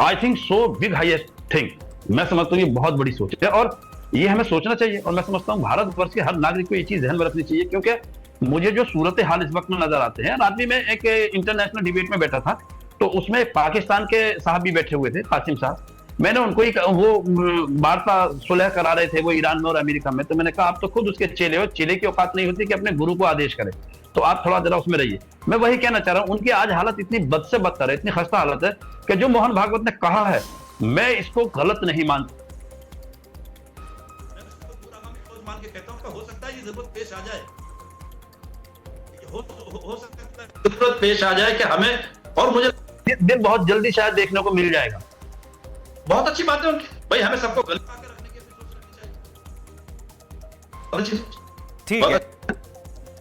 I think so big highest thing, मैं समझता हूं ये बहुत बड़ी सोच है और ये हमें सोचना चाहिए। और मैं समझता हूं भारतवर्ष के हर नागरिक को ये चीज ध्यान में रखनी चाहिए, क्योंकि मुझे जो सूरत हाल इस वक्त में नजर आते हैं, रात में मैं एक इंटरनेशनल डिबेट में बैठा था, तो उसमें पाकिस्तान के साहब भी बैठे हुए थे, कासिम साहब। मैंने उनको ही, वो वार्ता सुलह करा रहे थे वो ईरान में और अमेरिका में, तो मैंने कहा आप तो खुद उसके चेले हो, चेले की औकात नहीं होती कि अपने गुरु को आदेश करे, तो आप थोड़ा जरा उसमें रहिए। मैं वही कहना चाह रहा हूं, उनकी आज हालत इतनी बद से बदतर है, इतनी खस्ता हालत है कि जो मोहन भागवत ने कहा है, मैं इसको गलत नहीं मानता। मान के कहता हूं, हो सकता है ये जरूरत पेश आ जाए, हो सकता है जरूरत पेश आ जाए कि हमें, और मुझे दिन बहुत जल्दी शायद देखने को मिल जाएगा। बहुत अच्छी बात है उनकी, भाई हमें सबको गले लगा के रखने की सोच रखनी चाहिए।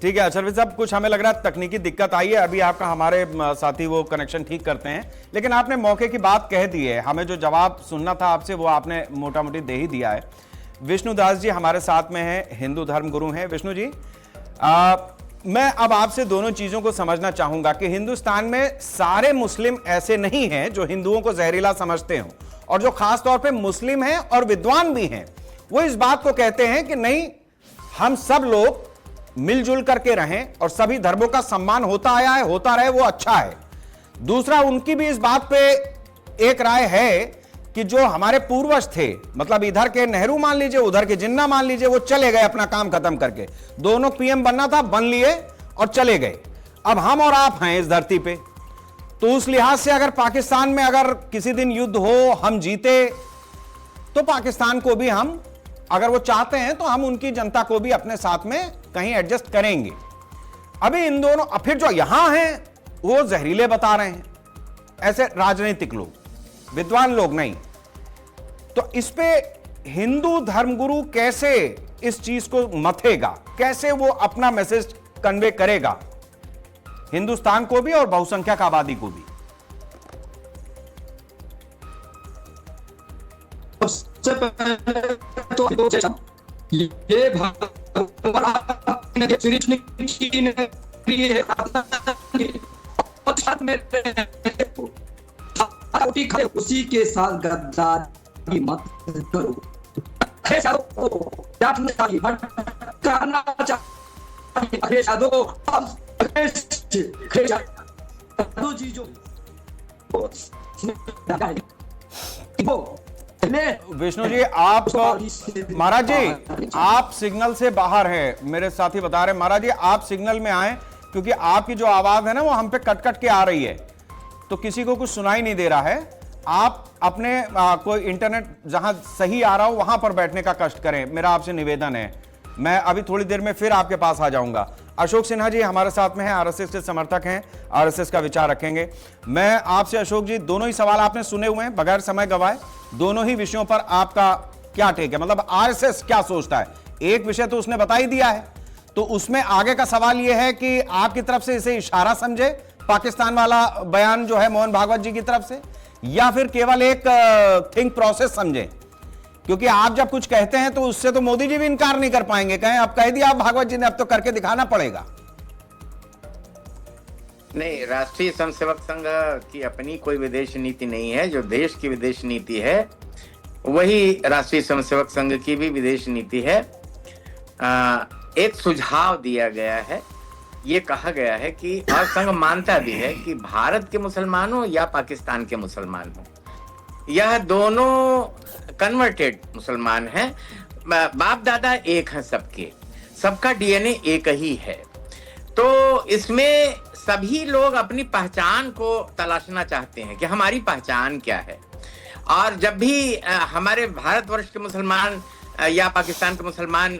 ठीक है अशरफ साहब, कुछ हमें लग रहा है तकनीकी दिक्कत आई है, अभी आपका हमारे साथी वो कनेक्शन ठीक करते हैं, लेकिन आपने मौके की बात कह दी है, हमें जो जवाब सुनना था आपसे वो आपने मोटा मोटी दे ही दिया है। विष्णु दास जी हमारे साथ में हैं, हिंदू धर्म गुरु हैं। विष्णु जी, मैं अब आपसे दोनों चीजों को समझना चाहूंगा कि हिंदुस्तान में सारे मुस्लिम ऐसे नहीं हैं जो हिंदुओं को जहरीला समझते हों, और जो खास तौर पे मुस्लिम हैं और विद्वान भी हैं, वो इस बात को कहते हैं कि नहीं, हम सब लोग मिलजुल करके रहें और सभी धर्मों का सम्मान होता आया है, होता रहे, वो अच्छा है। दूसरा, उनकी भी इस बात पे एक राय है कि जो हमारे पूर्वज थे, मतलब इधर के नेहरू मान लीजिए, उधर के जिन्ना मान लीजिए, वो चले गए अपना काम खत्म करके। दोनों पीएम बनना था, बन लिए और चले गए। अब हम और आप हैं इस धरती पे, तो उस लिहाज से अगर पाकिस्तान में अगर किसी दिन युद्ध हो, हम जीते, तो पाकिस्तान को भी हम, अगर वो चाहते हैं तो हम उनकी जनता को भी अपने साथ में कहीं एडजस्ट करेंगे। अभी इन दोनों, फिर जो यहां हैं वो जहरीले बता रहे हैं, ऐसे राजनीतिक लोग, विद्वान लोग नहीं। तो इस पे हिंदू धर्मगुरु कैसे इस चीज को मथेगा, कैसे वो अपना मैसेज कन्वे करेगा हिंदुस्तान को भी और बहुसंख्यक आबादी को भी? सबसे पहले तो ये उसी के साथ गद्दारी मत करो। करना जी जो विष्णु जी, आप महाराज जी आप सिग्नल से बाहर हैं, मेरे साथी बता रहे हैं। महाराज जी आप सिग्नल में आए, क्योंकि आपकी जो आवाज है ना वो हम पे कट कट के आ रही है, तो किसी को कुछ सुनाई नहीं दे रहा है। आप अपने कोई इंटरनेट जहां सही आ रहा हो वहां पर बैठने का कष्ट करें, मेरा आपसे निवेदन है। मैं अभी थोड़ी देर में फिर आपके पास आ जाऊंगा। अशोक सिन्हा जी हमारे साथ में हैं, आरएसएस के समर्थक हैं, आरएसएस का विचार रखेंगे। मैं आपसे अशोक जी, दोनों ही सवाल आपने सुने हुए हैं, बगैर समय गवाए दोनों ही विषयों पर आपका क्या टेक है, मतलब आरएसएस क्या सोचता है? एक विषय तो उसने बता ही दिया है, तो उसमें आगे का सवाल यह है कि आपकी तरफ से इसे इशारा समझे पाकिस्तान वाला बयान जो है मोहन भागवत जी की तरफ से, या फिर केवल एक थिंक प्रोसेस समझे? क्योंकि आप जब कुछ कहते हैं तो उससे तो मोदी जी भी इनकार नहीं कर पाएंगे, कहें अब कह दिया आप भागवत जी ने, अब तो करके दिखाना पड़ेगा। नहीं, राष्ट्रीय स्वयंसेवक संघ की अपनी कोई विदेश नीति नहीं है। जो देश की विदेश नीति है वही राष्ट्रीय स्वयंसेवक संघ की भी विदेश नीति है। एक सुझाव दिया गया है, ये कहा गया है कि, और संघ मानता भी है कि भारत के मुसलमान हो या पाकिस्तान के मुसलमान हो, यह दोनों कन्वर्टेड मुसलमान हैं, बाप दादा एक हैं सबके, सबका डीएनए एक ही है। तो इसमें सभी लोग अपनी पहचान को तलाशना चाहते हैं कि हमारी पहचान क्या है। और जब भी हमारे भारतवर्ष के मुसलमान या पाकिस्तान के मुसलमान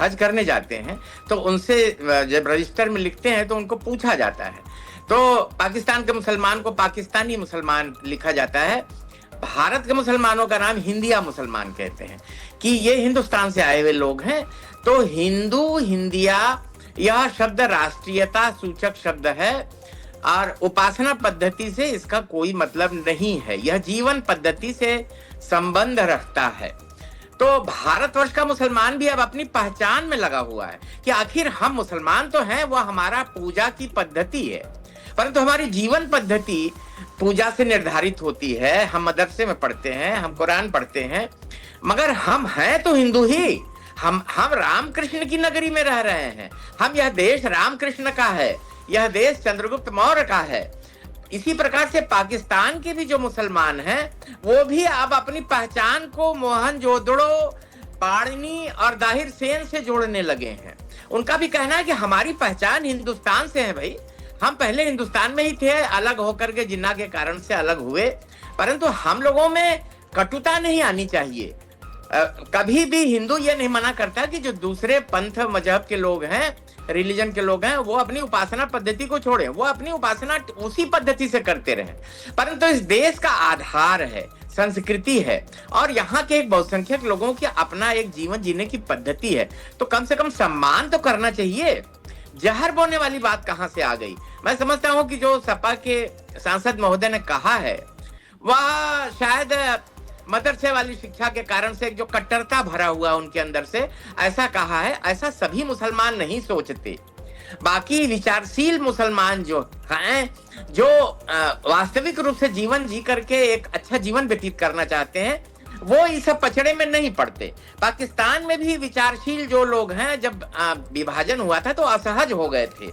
हज करने जाते हैं तो उनसे जब रजिस्टर में लिखते हैं तो उनको पूछा जाता है, तो पाकिस्तान के मुसलमान को पाकिस्तानी मुसलमान लिखा जाता है, भारत के मुसलमानों का नाम हिंदिया मुसलमान कहते हैं कि ये हिंदुस्तान से आए हुए लोग हैं। तो हिंदू, हिंदिया, यह शब्द राष्ट्रीयता सूचक शब्द है और उपासना पद्धति से इसका कोई मतलब नहीं है, यह जीवन पद्धति से संबंध रखता है। तो भारतवर्ष का मुसलमान भी अब अपनी पहचान में लगा हुआ है कि आखिर हम मुसलमान तो हैं, वह हमारा पूजा की पद्धति है, परंतु हमारी जीवन पद्धति पूजा से निर्धारित होती है। हम मदरसे में पढ़ते हैं, हम कुरान पढ़ते हैं, मगर हम हैं तो हिंदू ही। हम रामकृष्ण की नगरी में रह रहे हैं, हम, यह देश रामकृष्ण का है, यह देश चंद्रगुप्त मौर्य का है। इसी प्रकार से पाकिस्तान के भी जो मुसलमान हैं वो भी अब अपनी पहचान को मोहनजोदड़ो, पाणिनी और दाहिर सेन से जोड़ने लगे हैं। उनका भी कहना है कि हमारी पहचान हिंदुस्तान से है। भाई, हम पहले हिंदुस्तान में ही थे, अलग होकर के जिन्ना के कारण से अलग हुए, परंतु हम लोगों में कटुता नहीं आनी चाहिए। कभी भी हिंदू ये नहीं मना करता कि जो दूसरे पंथ मजहब के लोग हैं, रिलीजन के लोग हैं, वो अपनी उपासना पद्धति को छोड़ें, वो अपनी उपासना उसी पद्धति से करते रहें, परंतु इस देश का आधार है, संस्कृति है, और यहाँ के एक बहुसंख्यक लोगों की अपना एक जीवन जीने की पद्धति है, तो कम से कम सम्मान तो करना चाहिए। जहर बोने वाली बात कहाँ से आ गई? मैं समझता हूँ कि जो सपा के सांसद महोदय ने कहा है वह शायद मदरसे वाली शिक्षा के कारण से जो कट्टरता भरा हुआ उनके अंदर से ऐसा कहा है। ऐसा सभी मुसलमान नहीं सोचते। बाकी विचारशील मुसलमान जो हैं, जो वास्तविक रूप से जीवन जी करके एक अच्छा जीवन व्यतीत करना चाहते हैं, वो इस पचड़े में नहीं पड़ते। पाकिस्तान में भी विचारशील जो लोग हैं, जब विभाजन हुआ था तो असहज हो गए थे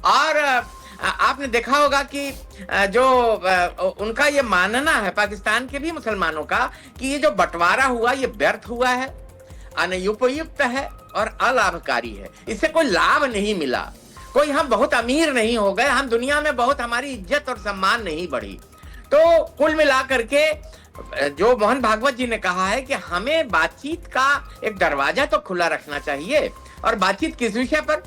और आपने देखा होगा कि जो उनका ये मानना है पाकिस्तान के भी मुसलमानों का कि ये जो बंटवारा हुआ ये व्यर्थ हुआ है, अनुपयुक्त है और अलाभकारी है। इससे कोई लाभ नहीं मिला, कोई हम बहुत अमीर नहीं हो गए, हम दुनिया में बहुत हमारी इज्जत और सम्मान नहीं बढ़ी। तो कुल मिलाकर के जो मोहन भागवत जी ने कहा है कि हमें बातचीत का एक दरवाजा तो खुला रखना चाहिए। और बातचीत किस विषय पर?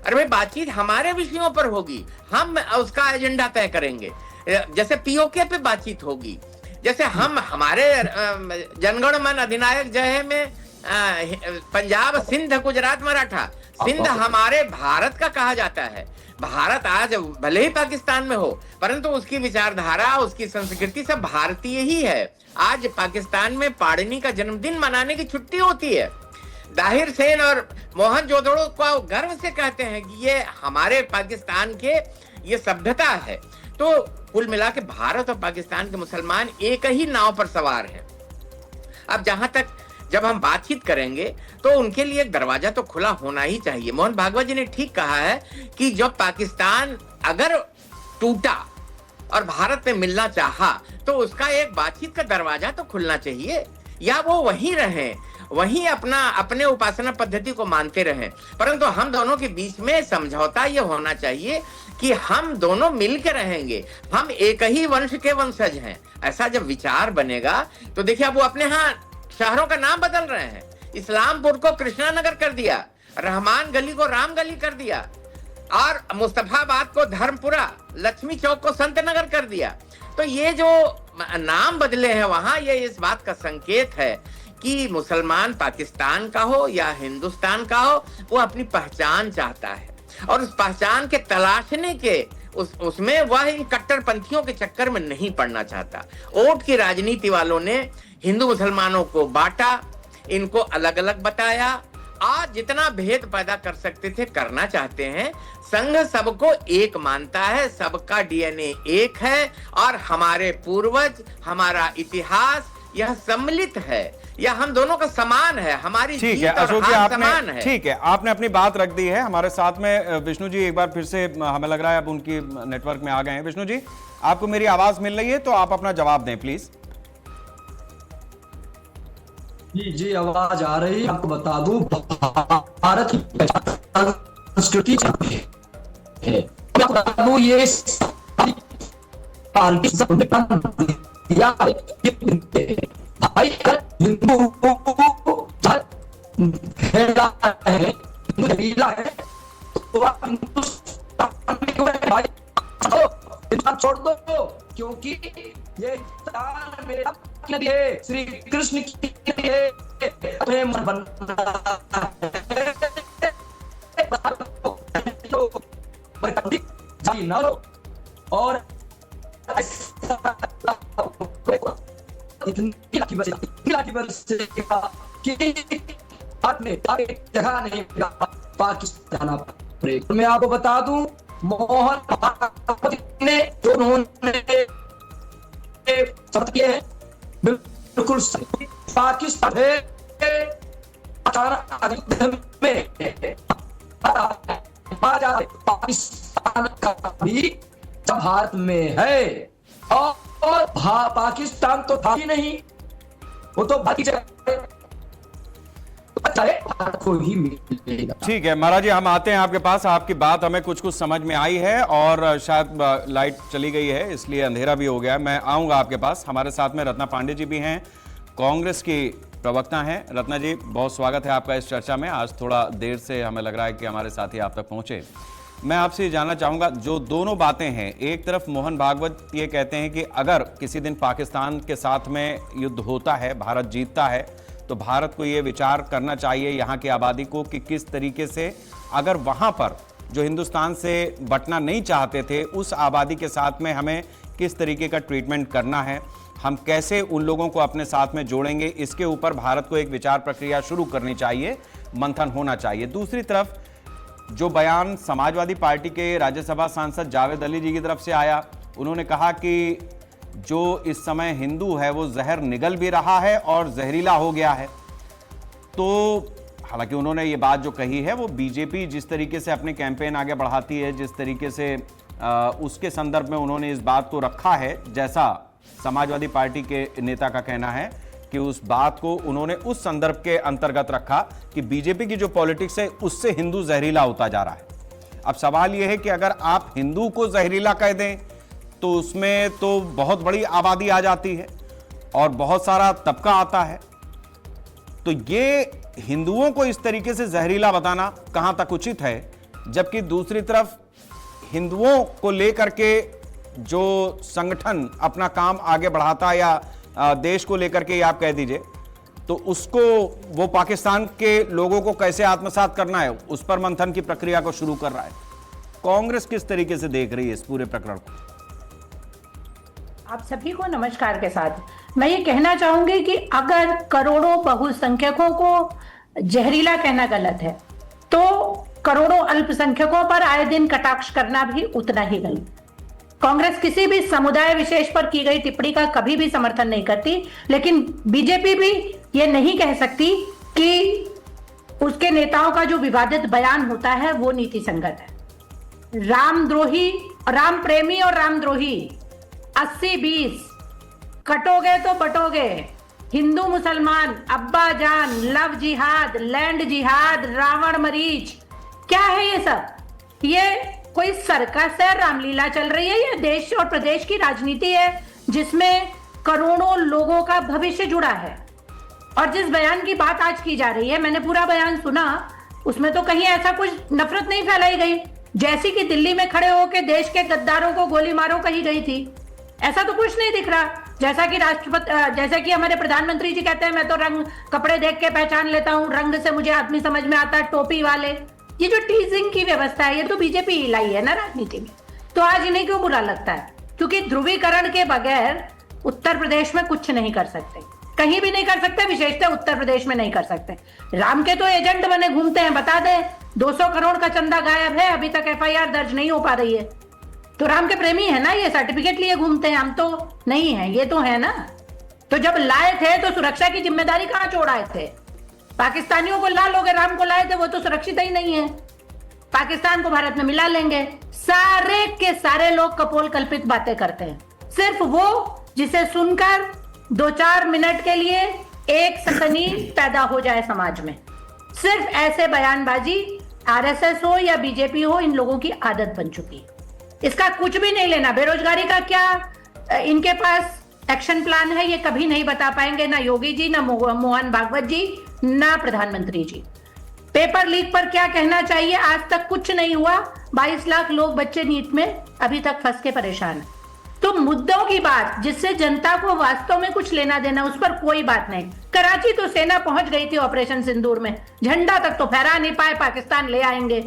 अरे भाई, बातचीत हमारे विषयों पर होगी, हम उसका एजेंडा तय करेंगे। जैसे पीओके पे बातचीत होगी, जैसे हम हमारे जनगण मन अधिनायक जय है में पंजाब, सिंध, गुजरात, मराठा, सिंध हमारे भारत का कहा जाता है। भारत आज भले ही पाकिस्तान में हो, परंतु उसकी विचारधारा, उसकी संस्कृति सब भारतीय ही है। आज पाकिस्तान में पाड़नी का जन्मदिन मनाने की छुट्टी होती है। दाहिर सेन और मोहनजोदड़ो को गर्व से कहते हैं कि ये हमारे पाकिस्तान के ये सभ्यता है। तो कुल मिला के भारत और पाकिस्तान के मुसलमान एक ही नाव पर सवार हैं। अब जहां तक जब हम बातचीत करेंगे तो उनके लिए एक दरवाजा तो खुला होना ही चाहिए। मोहन भागवत जी ने ठीक कहा है कि जब पाकिस्तान अगर टूटा और भारत में मिलना चाहा तो उसका एक बातचीत का दरवाजा तो खुलना चाहिए, या वो वहीं रहें, वहीं अपने उपासना पद्धति को मानते रहें। परंतु हम दोनों के बीच में समझौता ये होना चाहिए कि हम दोनों मिलकर रहेंगे, हम एक ही वंश के वंशज हैं। ऐसा जब विचार बनेगा तो देखिए, अब वो अपने यहाँ शहरों का नाम बदल रहे हैं। इस्लामपुर को कृष्णा नगर कर दिया, रहमान गली को राम गली कर दिया, और मुस्तफाबाद को धर्मपुरा, लक्ष्मी चौक को संत नगर कर दिया। तो ये जो नाम बदले हैं वहां, ये इस बात का संकेत है कि मुसलमान पाकिस्तान का हो या हिंदुस्तान का हो, वो अपनी पहचान चाहता है, और उस पहचान के तलाशने के उसमें वह इन कट्टरपंथियों के चक्कर में नहीं पड़ना चाहता। वोट की राजनीति वालों ने हिंदू मुसलमानों को बांटा, इनको अलग अलग बताया, आज जितना भेद पैदा कर सकते थे करना चाहते हैं। संघ सबको एक मानता है, सबका डीएनए एक है, और हमारे पूर्वज, हमारा इतिहास यह सम्मिलित है, या हम दोनों का समान है, हमारी ठीक है अशोक जी, आपने ठीक है, आपने अपनी बात रख दी है। हमारे साथ में विष्णु जी एक बार फिर से, हमें लग रहा है अब उनकी नेटवर्क में आ गए हैं। विष्णु जी, आपको मेरी आवाज मिल रही है तो आप अपना जवाब दें प्लीज। जी आवाज आ रही है। आपको बता दूं, भारत की संस्कृति है, बता दूं ये भाई हिंदू हिंदुस्तान छोड़ दो, क्योंकि ये नदी है, श्री कृष्ण की है, मन बनना है और जगह नहीं पाकिस्तान। मैं आपको बता दूं, मोहन भागवत ने जो उन्होंने शब्द किए हैं बिल्कुल सही। पाकिस्तान में पाकिस्तान का भी भारत में है, और पाकिस्तान तो था ही नहीं, वो तो भारत को ही मिलेगा। ठीक है महाराज जी, हम आते हैं आपके पास। आपकी बात हमें कुछ समझ में आई है, और शायद लाइट चली गई है इसलिए अंधेरा भी हो गया। मैं आऊंगा आपके पास। हमारे साथ में रत्ना पांडे जी भी हैं, कांग्रेस की प्रवक्ता हैं। रत्ना जी, बहुत स्वागत है आपका इस चर्चा में। आज थोड़ा देर से हमें लग रहा है कि हमारे साथी आप तक पहुंचे। मैं आपसे जानना चाहूंगा, जो दोनों बातें हैं, एक तरफ मोहन भागवत ये कहते हैं कि अगर किसी दिन पाकिस्तान के साथ में युद्ध होता है, भारत जीतता है, तो भारत को ये विचार करना चाहिए यहाँ की आबादी को कि किस तरीके से, अगर वहाँ पर जो हिंदुस्तान से बटना नहीं चाहते थे, उस आबादी के साथ में हमें किस तरीके का ट्रीटमेंट करना है, हम कैसे उन लोगों को अपने साथ में जोड़ेंगे, इसके ऊपर भारत को एक विचार प्रक्रिया शुरू करनी चाहिए, मंथन होना चाहिए। दूसरी तरफ जो बयान समाजवादी पार्टी के राज्यसभा सांसद जावेद अली जी की तरफ से आया, उन्होंने कहा कि जो इस समय हिंदू है वो जहर निगल भी रहा है और जहरीला हो गया है। तो हालांकि उन्होंने ये बात जो कही है वो बीजेपी जिस तरीके से अपने कैंपेन आगे बढ़ाती है, जिस तरीके से उसके संदर्भ में उन्होंने इस बात को रखा है, जैसा समाजवादी पार्टी के नेता का कहना है कि उस बात को उन्होंने उस संदर्भ के अंतर्गत रखा कि बीजेपी की जो पॉलिटिक्स है उससे हिंदू जहरीला होता जा रहा है। अब सवाल यह है कि अगर आप हिंदू को जहरीला कह दें तो उसमें तो बहुत बड़ी आबादी आ जाती है और बहुत सारा तबका आता है, तो ये हिंदुओं को इस तरीके से जहरीला बताना कहां तक उचित है, जबकि दूसरी तरफ हिंदुओं को लेकर के जो संगठन अपना काम आगे बढ़ाता या देश को लेकर के आप कह दीजिए, तो उसको वो पाकिस्तान के लोगों को कैसे आत्मसात करना है उस पर मंथन की प्रक्रिया को शुरू कर रहा है। कांग्रेस किस तरीके से देख रही है इस पूरे प्रकरण को? आप सभी को नमस्कार के साथ मैं ये कहना चाहूंगी कि अगर करोड़ों बहुसंख्यकों को जहरीला कहना गलत है, तो करोड़ों अल्पसंख्यकों पर आए दिन कटाक्ष करना भी उतना ही गलत। कांग्रेस किसी भी समुदाय विशेष पर की गई टिप्पणी का कभी भी समर्थन नहीं करती, लेकिन बीजेपी भी ये नहीं कह सकती कि उसके नेताओं का जो विवादित बयान होता है वो नीति संगत है। रामद्रोही, राम प्रेमी और रामद्रोही 80-20 कटोगे तो बटोगे, हिंदू मुसलमान, अब्बा जान, लव जिहाद, लैंड जिहाद, रावण मरीच, क्या है ये सब? ये कोई सर्कस है, रामलीला चल रही है? ये देश और प्रदेश की राजनीति है जिसमें करोड़ों लोगों का भविष्य जुड़ा है। और जिस बयान की बात आज की जा रही है, मैंने पूरा बयान सुना, उसमें तो कहीं ऐसा कुछ नफरत नहीं फैलाई गई जैसी कि दिल्ली में खड़े होकर देश के गद्दारों को गोली मारो कही गई थी। ऐसा तो कुछ नहीं दिख रहा। जैसा कि जैसा कि हमारे प्रधानमंत्री जी कहते हैं, मैं तो रंग कपड़े देख के पहचान लेता हूं, रंग से मुझे आदमी समझ में आता है, टोपी वाले। ये जो टीजिंग की व्यवस्था है ये तो बीजेपी लाई है ना राजनीति में, तो आज इन्हें क्यों बुरा लगता है? क्योंकि ध्रुवीकरण के बगैर उत्तर प्रदेश में कुछ नहीं कर सकते, कहीं भी नहीं कर सकते, विशेषतः उत्तर प्रदेश में नहीं कर सकते। राम के तो एजेंट बने घूमते हैं, बता दें 200 करोड़ का चंदा गायब है, अभी तक एफआईआर दर्ज नहीं हो पा रही है। तो राम के प्रेमी है ना, ये सर्टिफिकेट लिए घूमते हैं, हम तो नहीं है, ये तो है ना। तो जब लाए थे तो सुरक्षा की जिम्मेदारी कहां छोड़ाए थे? पाकिस्तानियों को ला लोगे, राम को लाए थे, वो तो सुरक्षित ही नहीं है। पाकिस्तान को भारत में मिला लेंगे। सारे के सारे लोग कपोल कल्पित बातें करते हैं, सिर्फ वो जिसे सुनकर 2-4 मिनट के लिए एक सनसनी पैदा हो जाए समाज में। सिर्फ ऐसे बयानबाजी आरएसएस हो या बीजेपी हो, इन लोगों की आदत बन चुकी है। इसका कुछ भी नहीं लेना। बेरोजगारी का क्या इनके पास एक्शन प्लान है, ये कभी नहीं बता पाएंगे, ना योगी जी, ना मोहन भागवत जी, ना प्रधानमंत्री जी। पेपर लीक पर क्या कहना चाहिए, आज तक कुछ नहीं हुआ। 22 लाख लोग बच्चे नीट में अभी तक फंस के परेशान हैं। तो मुद्दों की बात जिससे जनता को वास्तव में कुछ लेना देना, उस पर कोई बात नहीं। कराची तो सेना पहुंच गई थी ऑपरेशन सिंदूर में, झंडा तक तो फहरा नहीं पाए, पाकिस्तान ले आएंगे।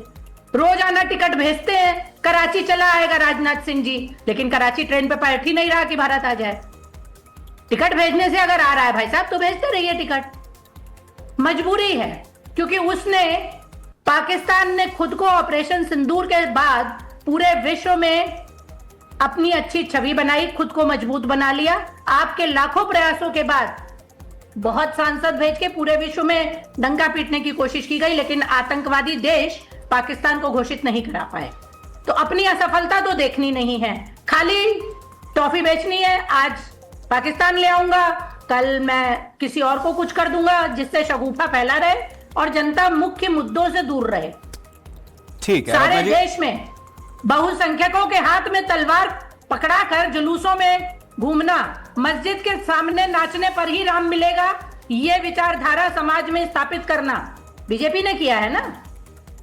रोजाना टिकट भेजते हैं, कराची चला आएगा राजनाथ सिंह जी, लेकिन कराची ट्रेन पे बैठ ही नहीं रहा कि भारत आ जाए। टिकट भेजने से अगर आ रहा है भाई साहब तो भेजते रहिए टिकट। मजबूरी है, क्योंकि उसने, पाकिस्तान ने खुद को ऑपरेशन सिंदूर के बाद पूरे विश्व में अपनी अच्छी छवि बनाई, खुद को मजबूत बना लिया। आपके लाखों प्रयासों के बाद बहुत सांसद भेज के पूरे विश्व में डंका पीटने की कोशिश की गई, लेकिन आतंकवादी देश पाकिस्तान को घोषित नहीं करा पाए। तो अपनी असफलता तो देखनी नहीं है, खाली टॉफी बेचनी है। आज पाकिस्तान ले आऊंगा, कल मैं किसी और को कुछ कर दूंगा, जिससे शगुफा फैला रहे और जनता मुख्य मुद्दों से दूर रहे। ठीक है। सारे देश में बहुसंख्यकों के हाथ में तलवार पकड़ाकर जुलूसों में घूमना, मस्जिद के सामने नाचने पर ही राम मिलेगा, ये विचारधारा समाज में स्थापित करना बीजेपी ने किया है ना,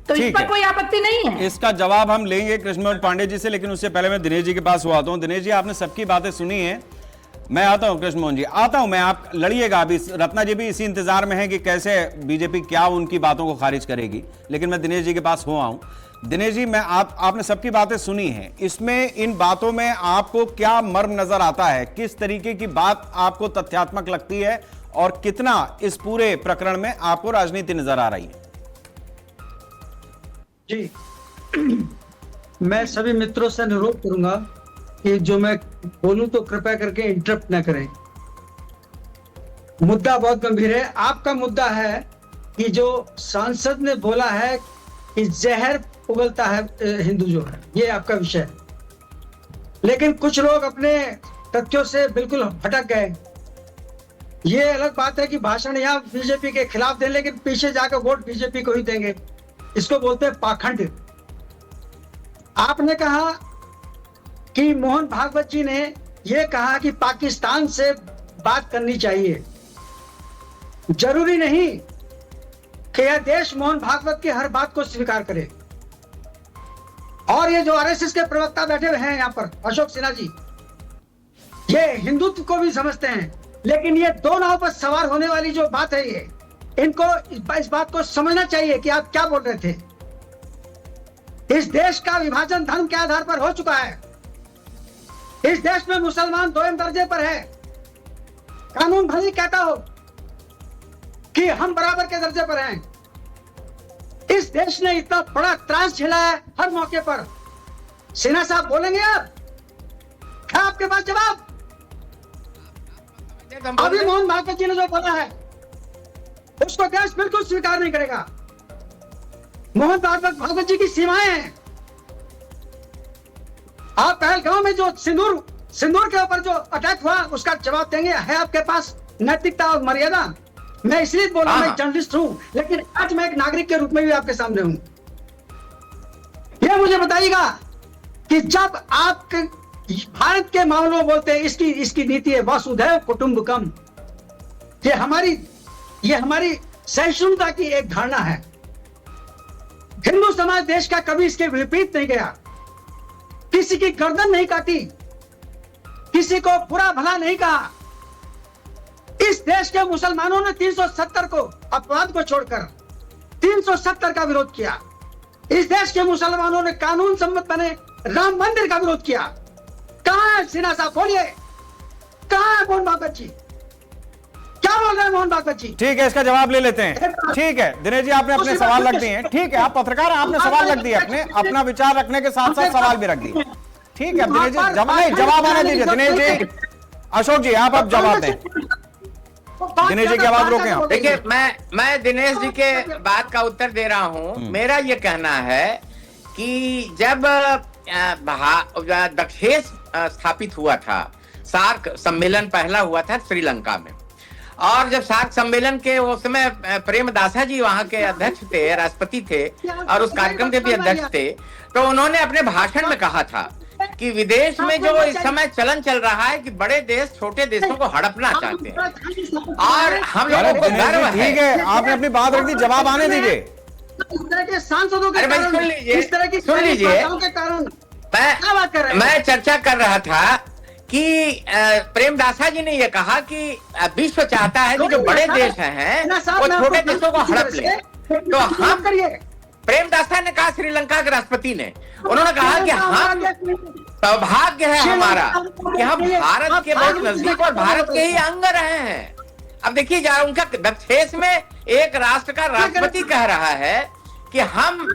तो इस पर कोई आपत्ति नहीं है। इसका जवाब हम लेंगे कृष्णमोहन पांडे जी से, लेकिन उससे पहले मैं दिनेश जी के पास हुआ आता हूं। दिनेश जी, आपने सबकी बातें सुनी है, मैं आता हूं। कृष्णमोहन जी आता हूं मैं, आप लड़िएगा। अभी रत्ना जी भी इसी इंतजार में है कि कैसे बीजेपी क्या उनकी बातों को खारिज करेगी, लेकिन मैं दिनेश जी के पास हुआ हूं। दिनेश जी, मैं आपने सबकी बातें सुनी हैं, इसमें इन बातों में आपको क्या मर्म नजर आता है? किस तरीके की बात आपको तथ्यात्मक लगती है और कितना इस पूरे प्रकरण में आपको राजनीति नजर आ रही है? जी, मैं सभी मित्रों से अनुरोध करूंगा कि जो मैं बोलूं तो कृपया करके इंटरप्ट न करें। मुद्दा बहुत गंभीर है। आपका मुद्दा है कि जो सांसद ने बोला है कि जहर उगलता है हिंदू जो है, ये आपका विषय है। लेकिन कुछ लोग अपने तथ्यों से बिल्कुल भटक गए। ये अलग बात है कि भाषण यहाँ बीजेपी के खिलाफ दें, लेकिन पीछे जाकर वोट बीजेपी को ही देंगे। इसको बोलते हैं पाखंड। आपने कहा कि मोहन भागवत जी ने यह कहा कि पाकिस्तान से बात करनी चाहिए। जरूरी नहीं कि यह देश मोहन भागवत की हर बात को स्वीकार करे। और ये जो आरएसएस के प्रवक्ता बैठे हुए हैं यहाँ पर, अशोक सिन्हा जी, ये हिंदुत्व को भी समझते हैं, लेकिन ये दो नाव पर सवार होने वाली जो बात है, ये इनको इस बात को समझना चाहिए कि आप क्या बोल रहे थे। इस देश का विभाजन धर्म के आधार पर हो चुका है। इस देश में मुसलमान 2 दर्जे पर है। कानून भले कहता हो कि हम बराबर के दर्जे पर हैं। इस देश ने इतना बड़ा त्रास झेला है हर मौके पर। सिन्हा साहब बोलेंगे आप? क्या आपके पास जवाब? अभी मोहन भागवत जी ने जो बोला है उसको देश बिल्कुल स्वीकार नहीं करेगा। मोहन भागवत जी की सीमाएं हैं। आप पहलगांव में जो सिंदूर के ऊपर जो अटैक हुआ उसका जवाब देंगे? है आपके पास नैतिकता और मर्यादा? मैं इसलिए बोल रहा हूं, मैं जर्नलिस्ट हूं, लेकिन आज मैं एक नागरिक के रूप में भी आपके सामने हूं। यह मुझे बताइएगा कि जब आप भारत के मामलों में बोलते हैं इसकी नीति है वसुधैव कुटुंबकम, ये हमारी सहिष्णुता की एक धारणा है। हिंदू समाज देश का कभी इसके विपरीत नहीं गया, किसी की गर्दन नहीं काटी, किसी को बुरा भला नहीं कहा। इस देश के मुसलमानों ने 370 को, अपवाद को छोड़कर 370 का विरोध किया। इस देश के मुसलमानों ने कानून सम्मत बने राम मंदिर का विरोध किया। कहां है सिन्हा साहब? बोलिए, कहां है मोहन भागवत जी? क्या बोल रहे हैं मोहन भागवत जी? ठीक है, इसका जवाब ले लेते हैं। ठीक है दिनेश जी, आपने अपने सवाल रख दिए हैं। ठीक है, आप पत्रकार हैं, आपने सवाल रख दिए, अपना विचार रखने के साथ साथ सवाल भी रख दिए। ठीक है दिनेश जी, जवाब आने दीजिए। दिनेश जी, अशोक जी, आप अब जवाब दें। दिनेश जी की आवाज रोकें आप। देखिए, मैं दिनेश जी के बात का उत्तर दे रहा हूं। मेरा ये कहना है कि जब दक्षेश स्थापित हुआ था, सार्क सम्मेलन पहला हुआ था श्रीलंका में, और जब सार्क सम्मेलन के उस समय प्रेमदासा जी वहां के अध्यक्ष थे, राष्ट्रपति थे, और उस कार्यक्रम के भी अध्यक्ष थे, तो उन्होंने अपने भाषण में कहा था कि विदेश में जो इस समय चलन चल रहा है कि बड़े देश छोटे देशों को हड़पना चाहते हैं, और हम लोगों को गर्व है। ठीक है, आपने अपनी बात रख दी, जवाब आने दीजिए। इस तरह के सांसदों के कारण, इस तरह की सुन लीजिए, मैं चर्चा कर रहा था कि प्रेमदासा जी ने यह कहा कि विश्व चाहता है कि जो बड़े देश हैं वो छोटे देशों को हड़प ले। तो हम, प्रेमदासा ने कहा, श्रीलंका के राष्ट्रपति ने, उन्होंने कहा कि हम, सौभाग्य है हमारा कि हम भारत के बहुत नजदीक और भारत के ही अंग रहे हैं। अब देखिए जरा, उनका दक्षेश में एक राष्ट्र का राष्ट्रपति कह रहा है कि हम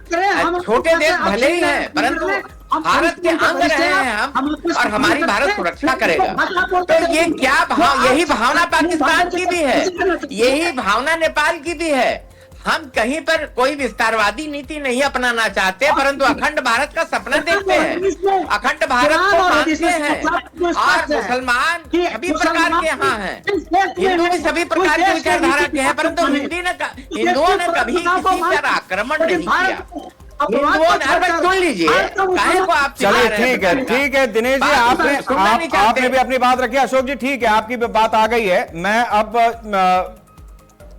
छोटे देश भले ही हैं परंतु भारत के अंग रहे हैं हम, और हमारी भारत सुरक्षा करेगा। तो ये क्या यही भावना पाकिस्तान की भी है, यही भावना नेपाल की भी है। हम कहीं पर कोई विस्तारवादी नीति नहीं अपनाना चाहते, परंतु अखंड भारत का सपना देखते हैं, अखंड भारत को मानते हैं, और मुसलमान सभी प्रकार के यहाँ हैं, हिंदू भी सभी प्रकार की विचारधारा के हैं, परंतु हिंदुओं ने कभी किसी पर आक्रमण नहीं किया। सुन लीजिए, काहे को आप चलिए, ठीक है दिनेश जी, आपने भी अपनी बात रखी। अशोक जी, ठीक है, आपकी बात आ गई है। मैं अब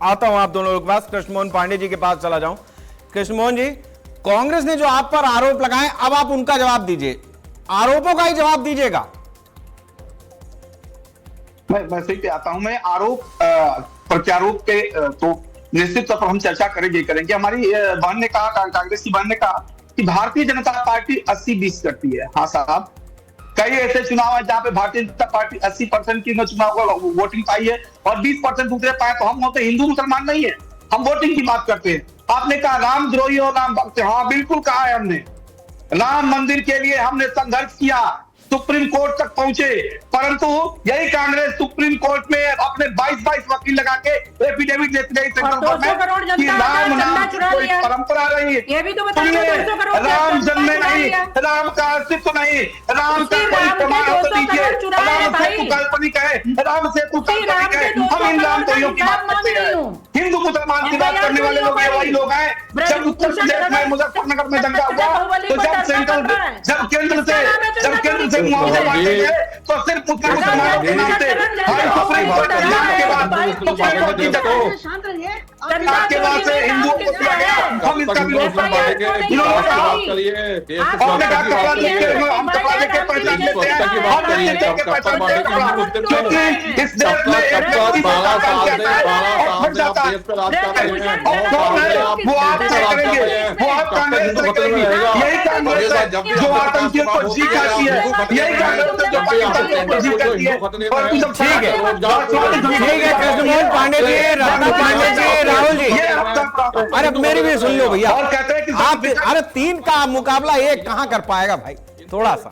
आता हूं आप दोनों लोग के पास, कृष्णमोहन पांडे जी के पास चला जाऊं। कृष्णमोहन जी, कांग्रेस ने जो आप पर आरोप लगाए, अब आप उनका जवाब दीजिए, आरोपों का ही जवाब दीजिएगा। मैं सही पे आता हूं। मैं आरोप प्रत्यारोप के तो निश्चित तौर पर हम चर्चा करेंगे। हमारी बहन ने कहा, कांग्रेस की बहन ने कहा कि भारतीय जनता पार्टी 80-20 करती है। हाँ साहब, कई ऐसे चुनाव है जहां पे भारतीय जनता पार्टी 80% की चुनाव वोटिंग पाई है और 20% दूसरे पाए। तो हम होते हिंदू मुसलमान नहीं है, हम वोटिंग की बात करते हैं। आपने कहा राम द्रोही और राम भक्त, हाँ बिल्कुल कहा है हमने। राम मंदिर के लिए हमने संघर्ष किया, सुप्रीम कोर्ट तक पहुंचे, परंतु यही कांग्रेस सुप्रीम कोर्ट में अपने 22 वकील लगा के एफिडेविट देती रही सेंट्रल गवर्नमेंट कि राम नाम की कोई परंपरा रही है। ये भी तो राम जन्मे नहीं, राम का अस्तित्व नहीं, राम का कोई प्रमाण तो दीजिए। राम सेतु काल्पनिक है, राम सेतु काल्पनिक है। हम इन राम देवियों की बात करते हैं, हिंदू मुसलमान की बात करने वाले लोग वही लोग हैं। जब उत्तर प्रदेश में मुजफ्फरनगर में दंगा हुआ तो जब केंद्र से मुआवजा बांटे गए तो सिर्फ मुस्लिम मुसलमानों के नाम से सुप्रीम कोर्ट के बाद के बाद से हिंदुओं को दिया गया। हम इसका विरोध करेंगे। हमने कहा कपड़ा देके हम कपड़ा देके पहचान लेते हैं, हम देके पहचान लेते हैं, क्योंकि इस देश में एक व्यक्ति और जाता है वो आप तय करेंगे, वो आप कांग्रेस तय करेंगी। यही कांग्रेस है जो आतंकियों को जी खाती है, यही कांग्रेस है जो पाकिस्तान को जी करती है। और तुम सब ठीक है कृष्णमोहन पांडे जी, रत्ना पांडे जी, राहुल जी, अरे मेरी भी सुन लो भैया। और कहते हैं कि आप अरे 3 का मुकाबला 1 कहां कर पाएगा भाई, थोड़ा सा।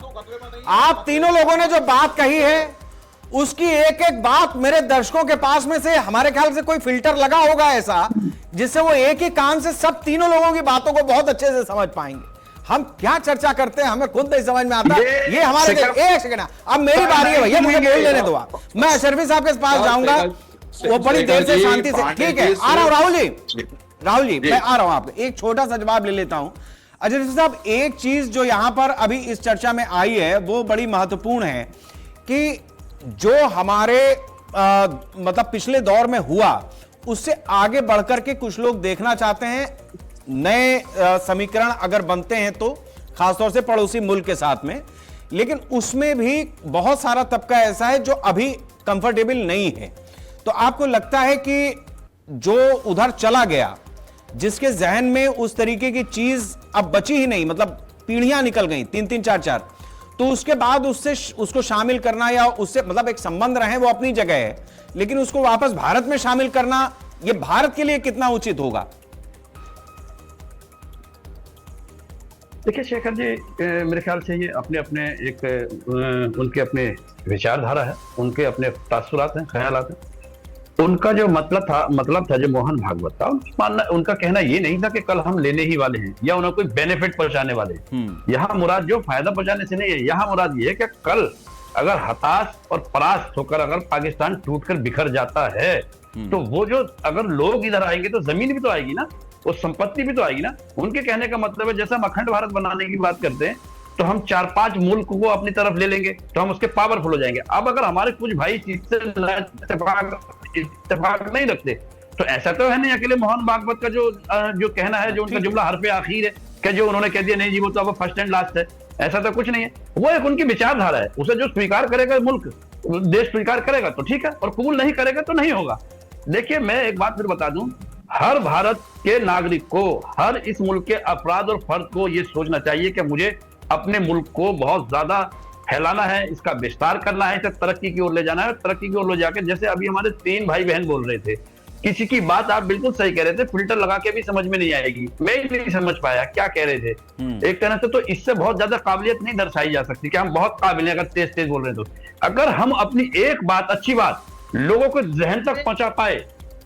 आप तीनों लोगों ने जो बात कही है उसकी एक एक बात मेरे दर्शकों के पास में से हमारे ख्याल से कोई फिल्टर लगा होगा ऐसा जिससे वो एक ही कान से सब तीनों लोगों की बातों को बहुत अच्छे से समझ पाएंगे। हम क्या चर्चा करते हैं हमें खुद नहीं समझ में आता। ये हमारे एक सेकंड, अब मेरी बारी है भैया, मुझे बोल लेने दो आप। मैं अशरफी साहब के पास जाऊंगा, वो बड़ी देर से शांति से, ठीक है आ रहा हूं। राहुल जी मैं आ रहा हूं, आपको एक छोटा सा जवाब ले लेता हूं। अशरफी साहब, एक चीज जो यहां पर अभी इस चर्चा में आई है वो बड़ी महत्वपूर्ण है कि जो हमारे मतलब पिछले दौर में हुआ उससे आगे बढ़कर के कुछ लोग देखना चाहते हैं नए समीकरण अगर बनते हैं तो, खासतौर से पड़ोसी मुल्क के साथ में। लेकिन उसमें भी बहुत सारा तबका ऐसा है जो अभी कंफर्टेबल नहीं है। तो आपको लगता है कि जो उधर चला गया, जिसके जहन में उस तरीके की चीज अब बची ही नहीं, मतलब पीढ़ियां निकल गई 3-3 4-4, तो उसके बाद उसको शामिल करना या उससे मतलब एक संबंध रहे वो अपनी जगह है, लेकिन उसको वापस भारत में शामिल करना ये भारत के लिए कितना उचित होगा? देखिए शेखर जी, मेरे ख्याल से ये अपने अपने एक उनके अपने विचारधारा है, उनके अपने तासुरात हैं, ख्यालात हैं। उनका जो मतलब था जो मोहन भागवत था, उनका कहना ये नहीं था कि कल हम लेने ही वाले हैं या उन्हें कोई बेनिफिट पहुंचाने वाले हैं। यहाँ मुराद जो फायदा पहुंचाने से नहीं है, यहाँ मुराद ये है कि कल अगर हताश और परास्त होकर अगर पाकिस्तान टूटकर बिखर जाता है तो वो जो अगर लोग इधर आएंगे तो जमीन भी तो आएगी ना, वो संपत्ति भी तो आएगी ना। उनके कहने का मतलब है जैसे हम अखंड भारत बनाने की बात करते हैं तो हम 4-5 मुल्क को अपनी तरफ ले लेंगे तो हम उसके पावरफुल हो जाएंगे। अब अगर हमारे कुछ भाई इससे इत्तेफाक नहीं रखते तो ऐसा तो है नहीं अकेले मोहन भागवत का जो कहना है, जो उनका जुमला हरफ आखिर है कि जो उन्होंने कह दिया नहीं जी वो तो अब फर्स्ट एंड लास्ट है, ऐसा तो कुछ नहीं है। वो एक उनकी विचारधारा है, उसे जो स्वीकार करेगा मुल्क देश स्वीकार करेगा तो ठीक है, और कबूल नहीं करेगा तो नहीं होगा। देखिए मैं एक बात फिर बता दूं, हर भारत के नागरिक को, हर इस मुल्क के अफराद और फर्द को ये सोचना चाहिए कि मुझे अपने मुल्क को बहुत ज्यादा फैलाना है, इसका विस्तार करना है, इसे तरक्की की ओर ले जाना है। तरक्की की ओर ले जाकर जैसे अभी हमारे 3 भाई बहन बोल रहे थे, किसी की बात आप बिल्कुल सही कह रहे थे, फिल्टर लगा के भी समझ में नहीं आएगी, मैं नहीं समझ पाया क्या कह रहे थे। एक तरह से तो इससे बहुत ज्यादा काबिलियत नहीं दर्शाई जा सकती कि हम बहुत काबिल हैं अगर तेज बोल रहे हैं तो। अगर हम अपनी एक बात, अच्छी बात लोगों को जहन तक पहुंचा पाए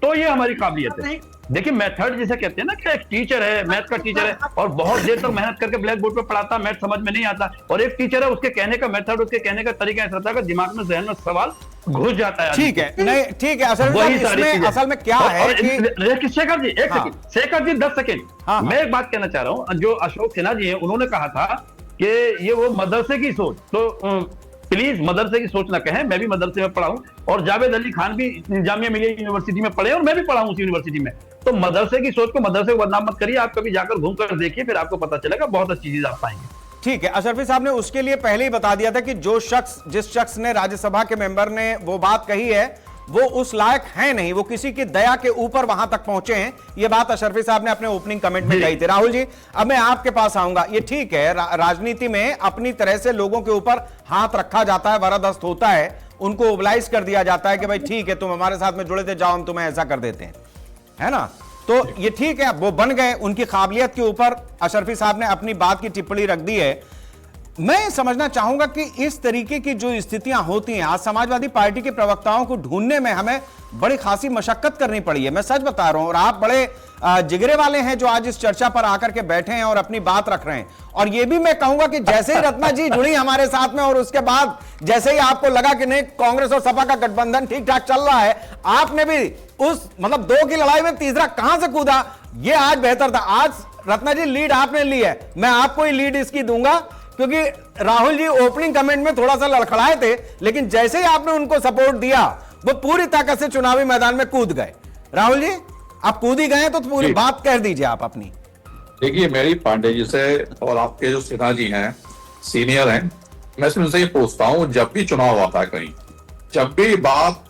तो ये हमारी काबिलियत है। देखिए मेथड जिसे कहते हैं ना कि एक टीचर है, मैथ का टीचर है और बहुत देर तक मेहनत करके ब्लैक बोर्ड पे पढ़ाता, मैथ समझ में नहीं आता, और एक टीचर है उसके कहने का मेथड, उसके कहने का तरीका ऐसा था कि दिमाग में जहन में सवाल घुस जाता है। ठीक है, नहीं ठीक है, असल में क्या है कि शेखर जी एक सेकंड, शेखर जी 10 सेकंड, मैं एक बात कहना चाह रहा हूँ। जो अशोक सिन्हा जी हैं उन्होंने कहा था कि ये वो मदरसे की सोच, तो प्लीज मदरसे की सोच ना कहें, मैं भी मदरसे में पढ़ा हूं और जावेद अली खान भी जामिया मिलिया यूनिवर्सिटी में पढ़े और मैं भी पढ़ा हूं उस यूनिवर्सिटी में। तो मदरसे की सोच को, मदरसे को बदनाम मत करिए, आप कभी जाकर घूम कर देखिए, फिर आपको पता चलेगा, बहुत अच्छी चीज आप पाएंगे। ठीक है, अशरफी साहब ने उसके लिए पहले ही बता दिया था कि जिस शख्स ने राज्यसभा के मेंबर ने वो बात कही है वो उस लायक है नहीं, वो किसी की दया के ऊपर वहां तक पहुंचे हैं। ये बात अशरफी साहब ने अपने ओपनिंग कमेंट में कही थी। राहुल जी अब मैं आपके पास आऊंगा। ये ठीक है, राजनीति में अपनी तरह से लोगों के ऊपर हाथ रखा जाता है, वरदस्त होता है, उनको ओबलाइज कर दिया जाता है कि भाई ठीक है तुम हमारे साथ में जुड़े थे, जाओ हम तुम्हें ऐसा कर देते हैं, है ना। तो ये ठीक है, वो बन गए, उनकी काबिलियत के ऊपर अशरफी साहब ने अपनी बात की टिप्पणी रख दी है। मैं समझना चाहूंगा कि इस तरीके की जो स्थितियां होती हैं, आज समाजवादी पार्टी के प्रवक्ताओं को ढूंढने में हमें बड़ी खासी मशक्कत करनी पड़ी है, मैं सच बता रहा हूं। और आप बड़े जिगरे वाले हैं जो आज इस चर्चा पर आकर के बैठे हैं और अपनी बात रख रहे हैं। और यह भी मैं कहूंगा कि जैसे ही रत्ना जी जुड़ी हमारे साथ में और उसके बाद जैसे ही आपको लगा कि नहीं कांग्रेस और सपा का गठबंधन ठीक ठाक चल रहा है, आपने भी उस मतलब 2 की लड़ाई में तीसरा कहां से कूदा, यह आज बेहतर था। आज रत्ना जी लीड आपने ली है, मैं आपको ही लीड इसकी दूंगा, क्योंकि राहुल जी ओपनिंग कमेंट में थोड़ा सा लड़खड़ाए थे, लेकिन जैसे ही आपने उनको सपोर्ट दिया वो पूरी ताकत से चुनावी मैदान में कूद गए। राहुल जी आप कूद ही गए तो पूरी बात कह दीजिए आप अपनी। देखिए, मेरी पांडे जी से और आपके जो सिन्हा जी हैं, सीनियर हैं, मैं उनसे ये पूछता हूं, जब भी चुनाव आता है कहीं, जब भी बात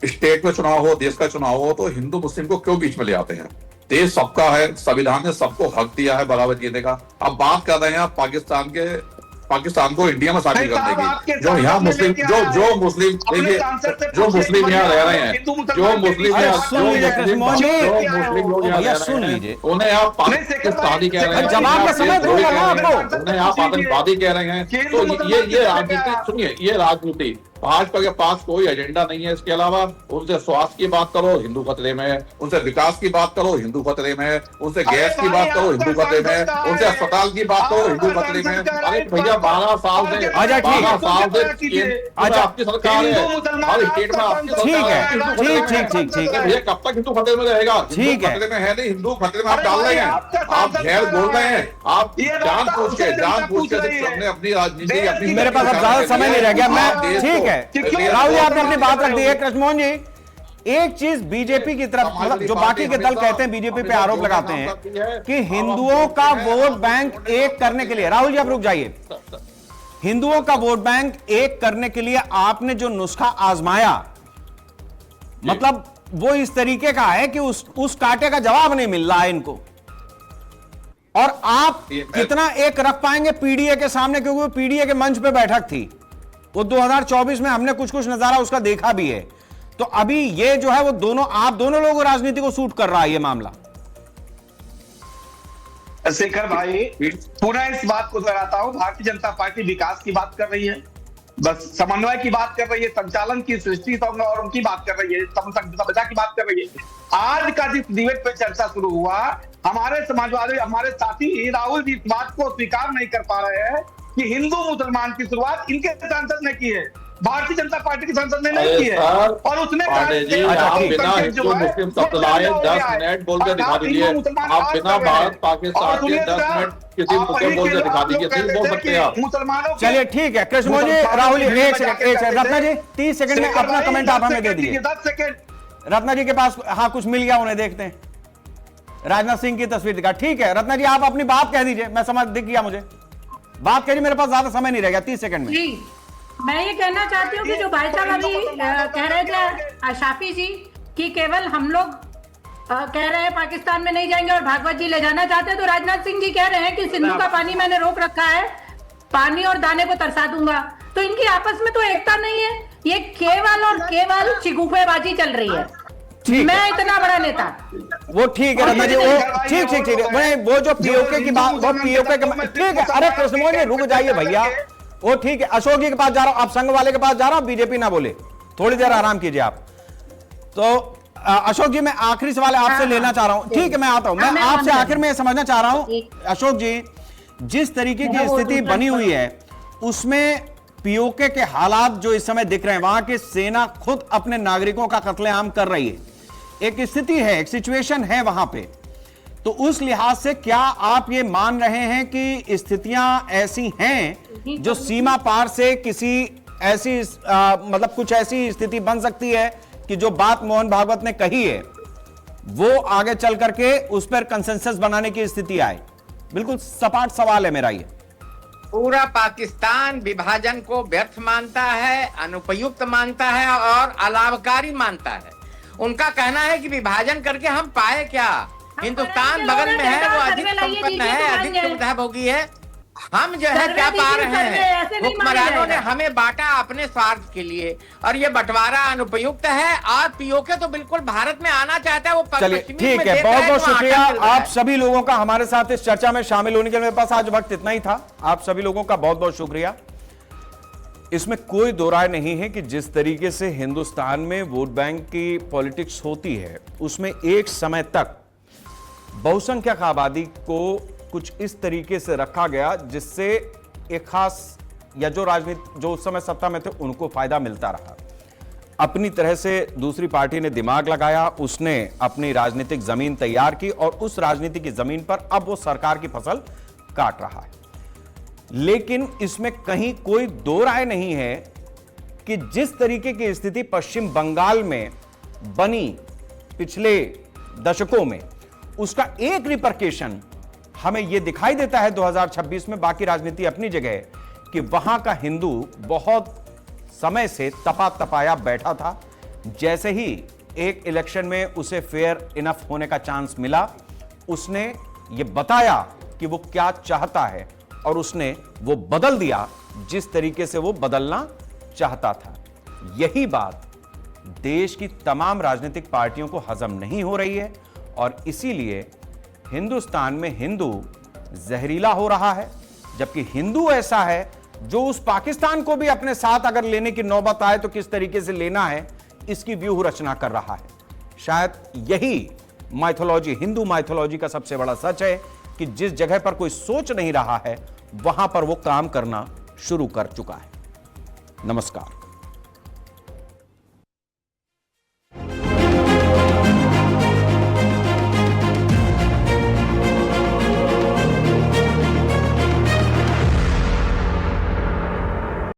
स्टेट में चुनाव हो, देश का चुनाव हो, तो हिंदू मुस्लिम को क्यों बीच में ले आते हैं? देश सबका है, संविधान ने सबको हक दिया है बराबर जीने का। अब बात कर रहे हैं आप पाकिस्तान को इंडिया में शामिल करने की। जो यहाँ मुस्लिम जो मुस्लिम देखिए, जो मुस्लिम यहाँ रह रहे हैं, जो मुस्लिम लोग यहाँ रह रहे हैं, उन्हें आप पाकिस्तानी कह रहे हैं, उन्हें आप आतंकवादी कह रहे हैं। तो ये राजनीति, सुनिए, ये राजनीति, भाजपा के पास कोई एजेंडा नहीं है इसके अलावा। उनसे स्वास्थ्य की बात करो, हिंदू खतरे में है। उनसे विकास की बात करो, हिंदू खतरे में है। उनसे गैस की बात करो, हिंदू खतरे में है। उनसे अस्पताल की बात करो, हिंदू खतरे में है। अरे भैया 12 साल से आपकी सरकार है, हर स्टेट में आपकी ठीक है भैया, कब तक हिंदू खतरे में रहेगा? हिंदू खतरे में है नहीं, हिंदू खतरे में आप डाल रहे हैं, आप झेल बोल रहे हैं, आप जानबूझ के अपने अपनी राजनीति अपनी। मेरे पास अब ज्यादा समय नहीं रह गया, मैं ठीक है राहुल जी आपने अपनी बात रख दी है। कृष्णमोहन जी एक चीज बीजेपी की तरफ, मतलब जो बाकी के दल कहते हैं बीजेपी पे आरोप लगाते हैं कि हिंदुओं का वोट बैंक एक करने के लिए, राहुल जी आप रुक जाइए, हिंदुओं का वोट बैंक एक करने के लिए आपने जो नुस्खा आजमाया, मतलब वो इस तरीके का है कि उस कांटे का जवाब नहीं मिल रहा है इनको। और आप कितना एक रख पाएंगे पीडीए के सामने, क्योंकि वो पीडीए के मंच पे बैठक थी, वो 2024 में हमने कुछ नजारा उसका देखा भी है। तो अभी ये जो है वो दोनों, आप दोनों लोगों राजनीति को सूट कर रहा है ये मामला। शेखर भाई, पुनः इस बात को दोहराता हूं, भारतीय जनता पार्टी विकास की बात कर रही है, बस समन्वय की बात कर रही है, संचालन की, सृष्टि और उनकी बात कर रही है, समझा की बात कर रही है। आज का जिस डिबेट पे चर्चा शुरू हुआ, हमारे समाजवादी, हमारे साथी राहुल जी इस बात को स्वीकार नहीं कर पा रहे हैं कि हिंदू मुसलमान की शुरुआत इनके सांसद ने की है, भारतीय जनता पार्टी के सांसद ने नहीं की है। और उसने बिना हिंदू मुस्लिम शब्द लाए 10 मिनट बोल के दिखा दीजिए, आप बिना भारत पाकिस्तान के 10 मिनट किसी मुद्दे बोल के दिखा दीजिए, ठीक बोल सकते हैं आप। मुसलमानों, चलिए ठीक है कृष्णमोहन जी, राहुल जी एक सेकंड, रत्ना जी 30 सेकंड में अपना कमेंट आप हमें दे दीजिए। 10 सेकंड रत्ना जी के पास हाँ कुछ मिल गया, उन्हें देखते हैं। राजनाथ सिंह की तस्वीर दिखा, ठीक है रत्ना जी आप अपनी बात कह दीजिए, मैं समझ दिख गया मुझे, बात करिए, मेरे पास ज्यादा समय नहीं रहेगा, 30 सेकंड में। जी मैं ये कहना चाहती हूँ कि जो भाई साहब अभी कह रहे थे शाफी जी कि केवल हम लोग कह रहे हैं पाकिस्तान में नहीं जाएंगे और भागवत जी ले जाना चाहते हैं, तो राजनाथ सिंह जी कह रहे हैं कि सिंधु का पानी मैंने रोक रखा है, पानी और दाने को तरसा दूंगा। तो इनकी आपस में तो एकता नहीं है, ये केवल और केवल चिगुफेबाजी चल रही है। मैं इतना बड़ा नेता, वो ठीक है रत्ना जी, वो ठीक है, वो जो पीओके की बात, वो पीओके ठीक है। अरे कृष्णमोहन जी रुक जाइए भैया, वो ठीक है। अशोक जी के पास जा रहा हूं, आप संघ वाले के पास जा रहा हूं, बीजेपी ना बोले, थोड़ी देर आराम कीजिए आप। तो अशोक जी मैं आखिरी सवाल आपसे लेना चाह रहा हूं, ठीक है मैं आता हूं, मैं आपसे आखिर में समझना चाह रहा हूं अशोक जी, जिस तरीके की स्थिति बनी हुई है उसमें पीओके के हालात जो इस समय दिख रहे हैं, वहां की सेना खुद अपने नागरिकों का कत्लेआम कर रही है, एक स्थिति है, एक सिचुएशन है वहां पे। तो उस लिहाज से क्या आप ये मान रहे हैं कि स्थितियां ऐसी हैं जो सीमा पार से किसी ऐसी मतलब कुछ ऐसी स्थिति बन सकती है कि जो बात मोहन भागवत ने कही है वो आगे चल करके उस पर कंसेंसस बनाने की स्थिति आए? बिल्कुल सपाट सवाल है मेरा ये। पूरा पाकिस्तान विभाजन को व्यर्थ मानता है, अनुपयुक्त मानता है और अलाभकारी मानता है। उनका कहना है कि विभाजन करके हम पाए क्या, हिंदुस्तान बगल में है, वो अधिक संपन्न है, अधिक सुविधा भोगी है, हम जो है सर्वे क्या पा दीजिए, रहे सर्वे, ऐसे हैं, नहीं माना हुक्मरानों ने जाएगा। हमें बांटा अपने स्वार्थ के लिए, और ये बंटवारा अनुपयुक्त है। और पीओके तो बिल्कुल भारत में आना चाहता है, वो चलिए कश्मीर ठीक में है, देख रहा बहुत बहुत कि वहाँ शुक्रिया आतंक चल रहा आप है। सभी लोगों का हमारे साथ इस चर्चा में शामिल होने के लिए। मेरे पास आज वक्त इतना ही था। आप सभी लोगों का बहुत बहुत शुक्रिया। इसमें कोई दो राय नहीं है कि जिस तरीके से हिंदुस्तान में वोट बैंक की पॉलिटिक्स होती है, उसमें एक समय तक बहुसंख्यक आबादी को कुछ इस तरीके से रखा गया जिससे एक खास या जो राजनीति जो उस समय सत्ता में थे उनको फायदा मिलता रहा। अपनी तरह से दूसरी पार्टी ने दिमाग लगाया, उसने अपनी राजनीतिक जमीन तैयार की और उस राजनीति की जमीन पर अब वो सरकार की फसल काट रहा है। लेकिन इसमें कहीं कोई दो राय नहीं है कि जिस तरीके की स्थिति पश्चिम बंगाल में बनी पिछले दशकों में, उसका एक रिपरकेशन हमें यह दिखाई देता है 2026 में। बाकी राजनीति अपनी जगह है कि वहां का हिंदू बहुत समय से तपा तपाया बैठा था। जैसे ही एक इलेक्शन में उसे फेयर इनफ होने का चांस मिला, उसने यह बताया कि वो क्या चाहता है और उसने वो बदल दिया जिस तरीके से वो बदलना चाहता था। यही बात देश की तमाम राजनीतिक पार्टियों को हजम नहीं हो रही है और इसीलिए हिंदुस्तान में हिंदू जहरीला हो रहा है, जबकि हिंदू ऐसा है जो उस पाकिस्तान को भी अपने साथ अगर लेने की नौबत आए तो किस तरीके से लेना है, इसकी व्यूह रचना कर रहा है। शायद यही माइथोलॉजी, हिंदू माइथोलॉजी का सबसे बड़ा सच है कि जिस जगह पर कोई सोच नहीं रहा है, वहां पर वो काम करना शुरू कर चुका है। नमस्कार।